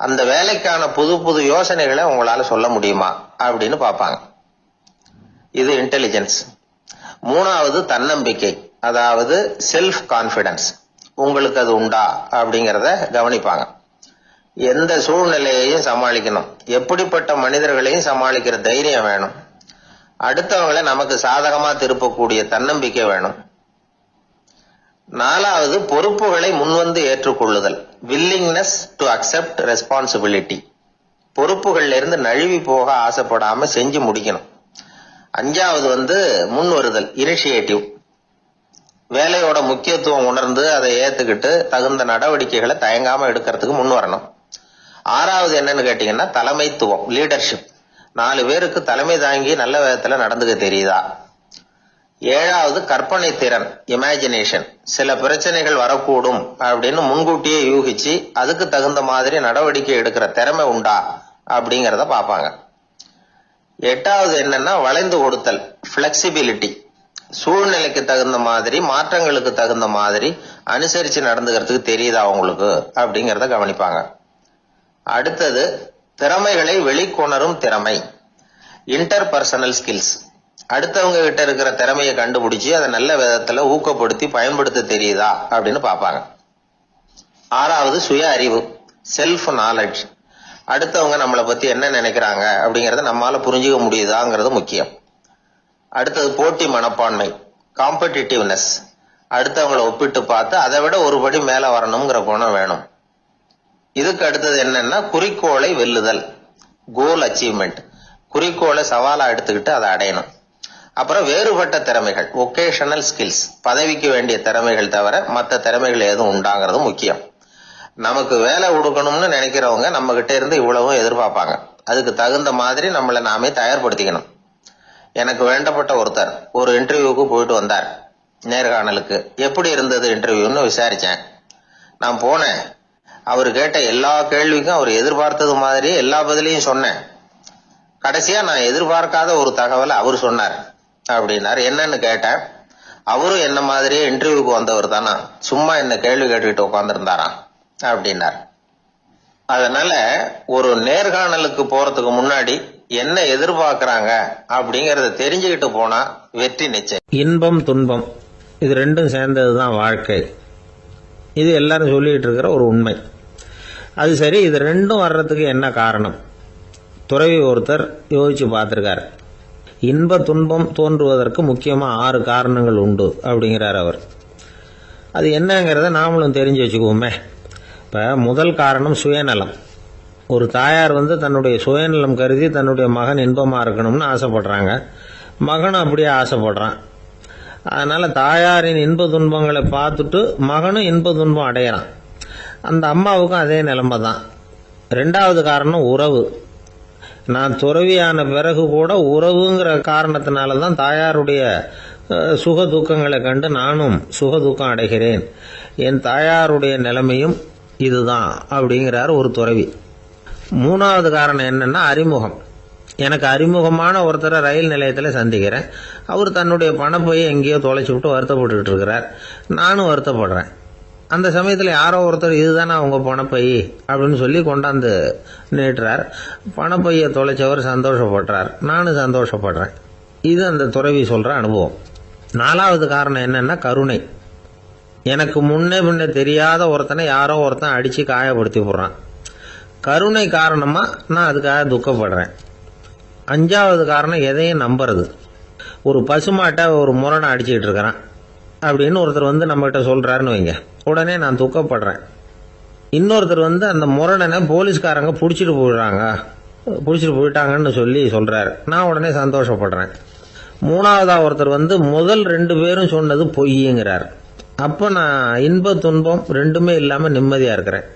அந்த வேலைக்கான புது புது யோசனைகளை உங்களால சொல்ல முடியுமா அப்படின்னு பாப்பாங்க. இது இன்டெலிஜென்ஸ். 3வது தன்னம்பிக்கை, அதாவது செல்ஃப் கான்பிடன்ஸ். உங்களுக்கு அது உண்டா அப்படிங்கறத கவனிப்பாங்க. எந்த சூழ்நிலையையும் சமாளிக்கணும், எப்படிப்பட்ட மனிதர்களையும் சமாளிக்கிற தைரியம் வேணும், அடுத்தவங்களை நமக்கு சாதகமா திருப்பக்கூடிய தன்னம்பிக்கை வேணும். 4வது பொறுப்புகளை முன்வந்து ஏற்றுக்கொள்ளுதல், வில்லிங்னஸ் டு அக்செப்ட் ரெஸ்பான்சிபிலிட்டி. பொறுப்புகள்ல இருந்து நழுவி போக ஆசைப்படாம செஞ்சு முடிக்கணும். 5வது முன் வருதல், இனிஷியேட்டிவ். வேலையோட முக்கியத்துவம் உணர்ந்து அதை ஏத்துக்கிட்டு தகுந்த நடவடிக்கைகளை தயங்காம எடுக்கிறதுக்கு முன் வரணும். 6வது என்னன்னு கேட்டீங்கன்னா தலைமைத்துவம், லீடர்ஷிப். 4 பேருக்கு தலைமை தாங்கி நல்ல விதத்துல நடந்துக்க தெரியுதா. 7வது கற்பனை திறன், இமேஜினேஷன். சில பிரச்சனைகள் வரக்கூடும் அப்படின்னு முன்கூட்டியே யூகிச்சு அதுக்கு தகுந்த மாதிரி நடவடிக்கை எடுக்கிற திறமை உண்டா அப்படிங்கறத பாப்பாங்க. 8வது என்னன்னா வளைந்து கொடுத்தல், பிளெக்சிபிலிட்டி. சூழ்நிலைக்கு தகுந்த மாதிரி, மாற்றங்களுக்கு தகுந்த மாதிரி அனுசரிச்சு நடந்துக்கிறதுக்கு தெரியுதா உங்களுக்கு அப்படிங்கறத கவனிப்பாங்க. அடுத்தது திறமைகளை வெளிக்கொணரும் திறமை, இன்டர்பர்சனல் ஸ்கில்ஸ். அடுத்தவங்க கிட்ட இருக்கிற திறமையை கண்டுபிடிச்சு அதை நல்ல விதத்துல ஊக்கப்படுத்தி பயன்படுத்த தெரியுதா அப்படின்னு பாப்பாங்க. 6வது சுய அறிவு, செல்ஃப் நாலேஜ். அடுத்தவங்க நம்மளை பத்தி என்ன நினைக்கிறாங்க அப்படிங்கறத நம்மால புரிஞ்சுக்க முடியுதாங்கிறது முக்கியம். அடுத்தது போட்டி மனப்பான்மை, காம்படிட்டிவ்னஸ். அடுத்தவங்களை ஒப்பிட்டு பார்த்து அதை விட ஒரு படி மேல வரணுங்கிற குணம் வேணும். இதுக்கு அடுத்தது என்னன்னா குறிக்கோளை வெல்லுதல், கோல் அச்சீவ்மெண்ட். குறிக்கோளை சவாலா எடுத்துக்கிட்டு அதை அடையணும். அப்புறம் வேறுபட்ட திறமைகள், ஒகேஷனல் ஸ்கில்ஸ், பதவிக்கு வேண்டிய திறமைகள் தவிர மற்ற திறமைகள் எதுவும் உண்டாங்கிறது முக்கியம். நமக்கு வேலை கொடுக்கணும்னு நினைக்கிறவங்க நம்ம கிட்ட இருந்து இவ்வளவும் எதிர்பார்ப்பாங்க. அதுக்கு தகுந்த மாதிரி நம்மளை நாமே தயார்படுத்திக்கணும். எனக்கு வேண்டப்பட்ட ஒருத்தர் ஒரு இன்டர்வியூக்கு போயிட்டு வந்தார். நேர்காணலுக்கு. எப்படி இருந்தது இன்டர்வியூன்னு விசாரிச்சேன். நான் போனேன். அவர் கேட்ட எல்லா கேள்விக்கும் அவர் எதிர்பார்த்தது மாதிரி எல்லா பதிலையும் சொன்னேன். கடைசியா நான் எதிர்பார்க்காத ஒரு தகவலை அவர் சொன்னார் அப்படின்னார். என்னன்னு கேட்டேன். அவரும் என்ன மாதிரியே இன்டர்வியூக்கு வந்தவர் தானா, சும்மா என்ன கேள்வி கேட்டுக்கிட்டு உட்காந்துருந்தாராம் அப்படின்னார். அதனால ஒரு நேர்காணலுக்கு போறதுக்கு முன்னாடி என்ன எதிர்பார்க்கறாங்க அப்படிங்கறத தெரிஞ்சுக்கிட்டு போனா வெற்றி நிச்சயம். இன்பம் துன்பம் இது ரெண்டும் சேர்ந்ததுதான் வாழ்க்கை. இது எல்லாரும் சொல்லிட்டு இருக்கிற ஒரு உண்மை. அது சரி, இது ரெண்டும் வர்றதுக்கு என்ன காரணம்? துறவி ஒருத்தர் யோசிச்சு பார்த்திருக்கார். இன்ப துன்பம் தோன்றுவதற்கு முக்கியமா 6 காரணங்கள் உண்டு அப்படிங்கிறார் அவர். அது என்னங்கிறத நாமளும் தெரிஞ்சு வச்சுக்குவோமே. இப்ப முதல் காரணம் சுயநலம். ஒரு தாயார் தன்னுடைய சுயநலம் கருதி தன்னுடைய மகன் இன்பமா இருக்கணும்னு ஆசைப்படுறாங்க. மகனும் அப்படியே ஆசைப்படுறான். அதனால தாயாரின் இன்ப துன்பங்களை பார்த்துட்டு மகனும் இன்ப துன்பம் அடையறான். அந்த அம்மாவுக்கும் அதே நிலைமை தான். 2வது காரணம் உறவு. நான் துறவியான பிறகு கூட உறவுங்கிற காரணத்தினால தான் தாயாருடைய சுக துக்கங்களை கண்டு நானும் சுக துக்கம் அடைகிறேன். என் தாயாருடைய நிலைமையும் இதுதான் அப்படிங்கிறார் ஒரு துறவி. 3வது காரணம் என்னன்னா அறிமுகம். எனக்கு அறிமுகமான ஒருத்தரை ரயில் நிலையத்தில் சந்திக்கிறேன். அவர் தன்னுடைய பணப்பையை எங்கேயோ தொலைச்சி விட்டு வருத்தப்பட்டு இருக்கிறார். நானும் வருத்தப்படுறேன். அந்த சமயத்தில் யாரோ ஒருத்தர் இதுதானே அவங்க பணப்பை அப்படின்னு சொல்லி கொண்டாந்து நீட்டுறார். பணப்பையை தொலைச்சவர் சந்தோஷப்படுறார். நானும் சந்தோஷப்படுறேன். இது அந்த துறவி சொல்ற அனுபவம். 4வது காரணம் என்னன்னா கருணை. எனக்கு முன்னே பின்ன தெரியாத ஒருத்தனை யாரோ ஒருத்தன் அடிச்சு காயப்படுத்தி போடுறான். கருணை காரணமா நான் அதுக்காக துக்கப்படுறேன். 5வது காரணம் எதையும் நம்புறது. ஒரு பசுமாட்டை ஒரு முரணை அடிச்சுக்கிட்டு இருக்கிறான் அப்படின்னு ஒருத்தர் நம்மகிட்ட சொல்றாருன்னு வைங்க, உடனே நான் துக்கப்படுறேன். இன்னொருத்தர் அந்த முரணனை போலீஸ்காரங்க பிடிச்சிட்டு போயிட்டாங்கன்னு சொல்லி சொல்றாரு. நான் உடனே சந்தோஷப்படுறேன். 3வதா ஒருத்தர் முதல் 2 பேரும் சொன்னது பொய்யுங்கிறார். அப்ப நான் இன்ப துன்பம் ரெண்டுமே இல்லாம நிம்மதியா இருக்கிறேன்.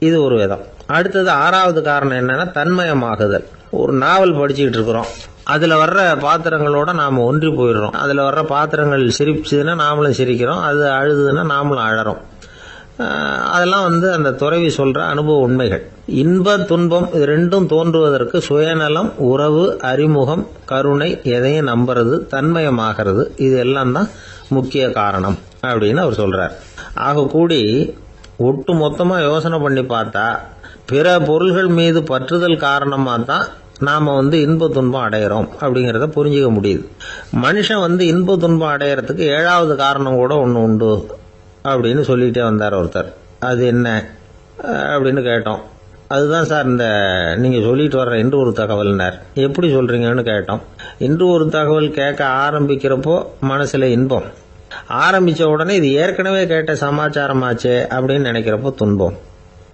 இது ஒரு விதம். அடுத்தது 6வது காரணம் என்னன்னா தன்மயமாகுதல். ஒரு நாவல் படிச்சுக்கிட்டு இருக்கிறோம். அதுல வர்ற பாத்திரங்களோட நாம ஒன்றி போயிடுறோம். அதுல வர்ற பாத்திரங்கள் சிரிச்சுதுன்னா நாமளும் சிரிக்கிறோம், அது அழுதுன்னா நாமளும் அழறோம். அதெல்லாம் அந்த துறவி சொல்ற அனுபவ உண்மைகள். இன்ப துன்பம் இது ரெண்டும் தோன்றுவதற்கு சுயநலம், உறவு, அறிமுகம், கருணை, எதையும் நம்புறது, தன்மயமாகிறது, இது எல்லாம் தான் முக்கிய காரணம் அப்படின்னு அவர் சொல்றார். ஆக கூடி ஒட்டு மொத்தமா யோசனை பண்ணி பார்த்தா பிற பொருள்கள் மீது பற்றுதல் காரணமா தான் நாம இன்ப துன்பம் அடையிறோம் அப்படிங்கறத புரிஞ்சுக்க முடியுது. மனுஷன் இன்ப துன்பம் அடையறதுக்கு 7வது காரணம் கூட ஒன்று உண்டு அப்படின்னு சொல்லிட்டே வந்தார் ஒருத்தர். அது என்ன அப்படின்னு கேட்டோம். அதுதான் சார் இந்த நீங்க சொல்லிட்டு வர்ற இன்று ஒரு தகவல்னார். எப்படி சொல்றீங்கன்னு கேட்டோம். இன்று ஒரு தகவல் கேட்க ஆரம்பிக்கிறப்போ மனசுல இன்பம், ஆரம்பிச்ச உடனே இது ஏற்கனவே கேட்ட சமாச்சாரமாச்சே அப்படின்னு நினைக்கிறப்போ துன்பம்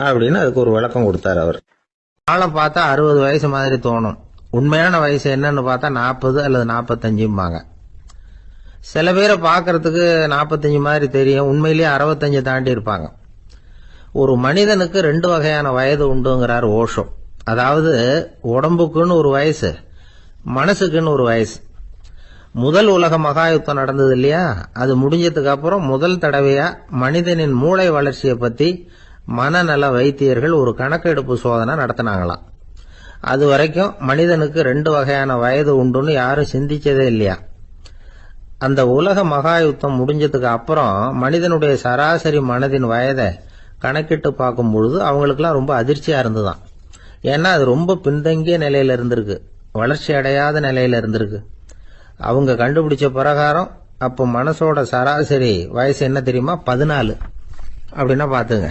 அப்படின்னு அதுக்கு ஒரு விளக்கம் கொடுத்தாரு அவர். ஆளை பார்த்தா 60 வயசு மாதிரி தோணும். உண்மையான வயசு என்னன்னு பார்த்தா 40 அல்லது 45. சில பேரை பார்க்கறதுக்கு 45 மாதிரி தெரியும், உண்மையிலேயே 65 தாண்டி இருப்பாங்க. ஒரு மனிதனுக்கு 2 வகையான வயது உண்டுங்கிறார் ஓஷோ. அதாவது உடம்புக்குன்னு ஒரு வயசு, மனசுக்குன்னு ஒரு வயசு. முதல் உலக மகாயுத்தம் நடந்தது இல்லையா, அது முடிஞ்சதுக்கு அப்புறம் முதல் தடவையா மனிதனின் மூளை வளர்ச்சியை பத்தி மனநல வைத்தியர்கள் ஒரு கணக்கெடுப்பு சோதனை நடத்தினாங்களாம். அது வரைக்கும் மனிதனுக்கு 2 வகையான வயது உண்டுன்னு யாரும் சிந்திச்சதே இல்லையா. அந்த உலக மகாயுத்தம் முடிஞ்சதுக்கு அப்புறம் மனிதனுடைய சராசரி மனதின் வயதை கணக்கிட்டு பார்க்கும் பொழுது அவங்களுக்குலாம் ரொம்ப அதிர்ச்சியா இருந்துதான். ஏன்னா அது ரொம்ப பின்தங்கிய நிலையில இருந்திருக்கு, வளர்ச்சி அடையாத நிலையில இருந்திருக்கு. அவங்க கண்டுபிடிச்ச பிரகாரம் அப்போ மனசோட சராசரி வயசு என்ன தெரியுமா, 14. அப்படின்னா பாத்துங்க,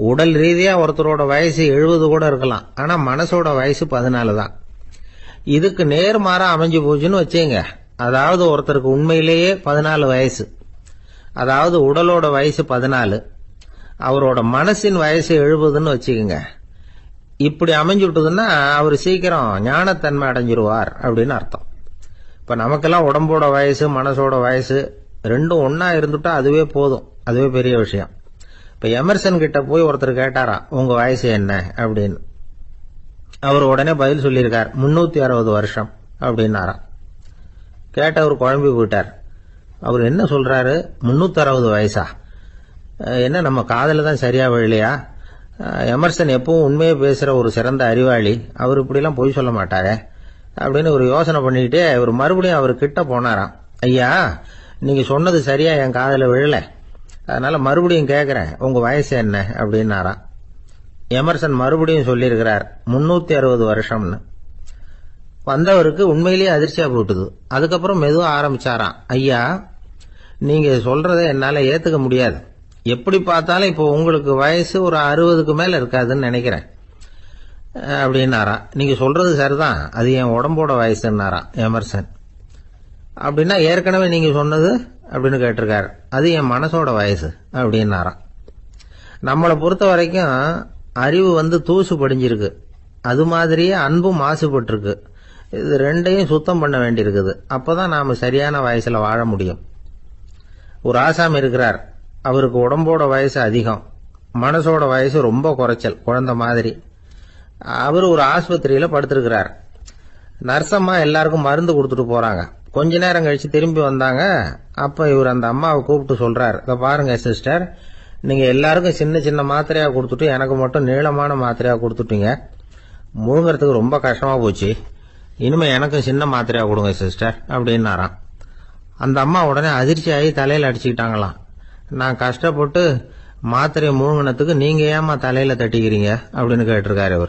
உடல் ரீதியா ஒருத்தரோட வயசு 70 கூட இருக்கலாம், ஆனா மனசோட வயசு 14 தான். இதுக்கு நேர்மாறா அமைஞ்சு போச்சுன்னு வச்சுங்க. அதாவது ஒருத்தருக்கு உண்மையிலேயே 14 வயசு, அதாவது உடலோட வயசு 14, அவரோட மனசின் வயசு 70ன்னு வச்சுக்கோங்க. இப்படி அமைஞ்சுட்டுதுன்னா அவர் சீக்கிரம் ஞானத்தன்மை அடைஞ்சிருவார் அப்படின்னு அர்த்தம். இப்ப நமக்கெல்லாம் உடம்போட வயசு மனசோட வயசு ரெண்டும் ஒன்னா இருந்துட்டா அதுவே போதும், அதுவே பெரிய விஷயம். இப்ப எமர்சன் கிட்ட போய் ஒருத்தர் கேட்டாராம், உங்க வயசு என்ன அப்படின்னு. அவர் உடனே பதில் சொல்லியிருக்கார், 360 வருஷம் அப்படின்னாராம். கேட்டவர் குழம்பி போயிட்டார். அவர் என்ன சொல்றாரு, 360 வயசா? என்ன நம்ம காதல தான் சரியா விழலையா? எமர்சன் எப்பவும் உண்மையை பேசுற ஒரு சிறந்த அறிவாளி, அவர் இப்படிலாம் பொய் சொல்ல மாட்டாரே அப்படின்னு ஒரு யோசனை பண்ணிக்கிட்டே இவர் மறுபடியும் அவர் கிட்ட போனாராம். ஐயா, நீங்க சொன்னது சரியா என் காதல விழல, அதனால மறுபடியும் கேட்கிறேன், உங்க வயசு என்ன அப்படின்னாராம். எமர்சன் மறுபடியும் சொல்லியிருக்கிறார், 360 வருஷம்னு. வந்தவருக்கு உண்மையிலேயே அதிர்ச்சியா போட்டுது. அதுக்கப்புறம் மெதுவா ஆரம்பிச்சாராம், ஐயா நீங்க சொல்றதை என்னால ஏத்துக்க முடியாது. எப்படி பார்த்தாலும் இப்போ உங்களுக்கு வயசு ஒரு 60க்கு மேல இருக்காதுன்னு நினைக்கிறேன் அப்படின்னாராம். நீங்க சொல்றது சரிதான், அது என் உடம்போட வயசுன்னாராம் எமர்சன். அப்படின்னா ஏற்கனவே நீங்க சொன்னது அப்படின்னு கேட்டிருக்காரு, அது என் மனசோட வயசு அப்படின்னாராம். நம்மளை பொறுத்த வரைக்கும் அறிவு தூசு படிஞ்சிருக்கு, அது மாதிரியே அன்பும் மாசுபட்டிருக்கு. இது ரெண்டையும் சுத்தம் பண்ண வேண்டியிருக்குது. அப்பதான் நாம சரியான வயசுல வாழ முடியும். ஒரு ஆசாமி இருக்கிறார், அவருக்கு உடம்போட வயசு அதிகம், மனசோட வயசு ரொம்ப குறைச்சல், குழந்தை மாதிரி. அவர் ஒரு ஆஸ்பத்திரியில படுத்திருக்கிறார். நர்சம்மா எல்லாருக்கும் மருந்து கொடுத்துட்டு போறாங்க. கொஞ்ச நேரம் கழிச்சு திரும்பி வந்தாங்க. அப்ப இவர் அந்த அம்மாவை கூப்பிட்டு சொல்றார், இத பாருங்க சிஸ்டர், நீங்க எல்லாருக்கும் சின்ன சின்ன மாத்திரையா கொடுத்துட்டு எனக்கு மட்டும் நீளமான மாத்திரையா கொடுத்துட்டீங்க. முழுங்கறதுக்கு ரொம்ப கஷ்டமா போச்சு. இனிமே எனக்கும் சின்ன மாத்திரையா கொடுங்க சிஸ்டர் அப்படின்னாராம். அந்த அம்மா உடனே அதிர்ச்சியாகி தலையில அடிச்சுக்கிட்டாங்களாம். நான் கஷ்டப்பட்டு மாத்திரையை முழுங்கினத்துக்கு நீங்க ஏமா தலையில தட்டிக்கிறீங்க அப்படின்னு கேட்டிருக்காரு இவர்.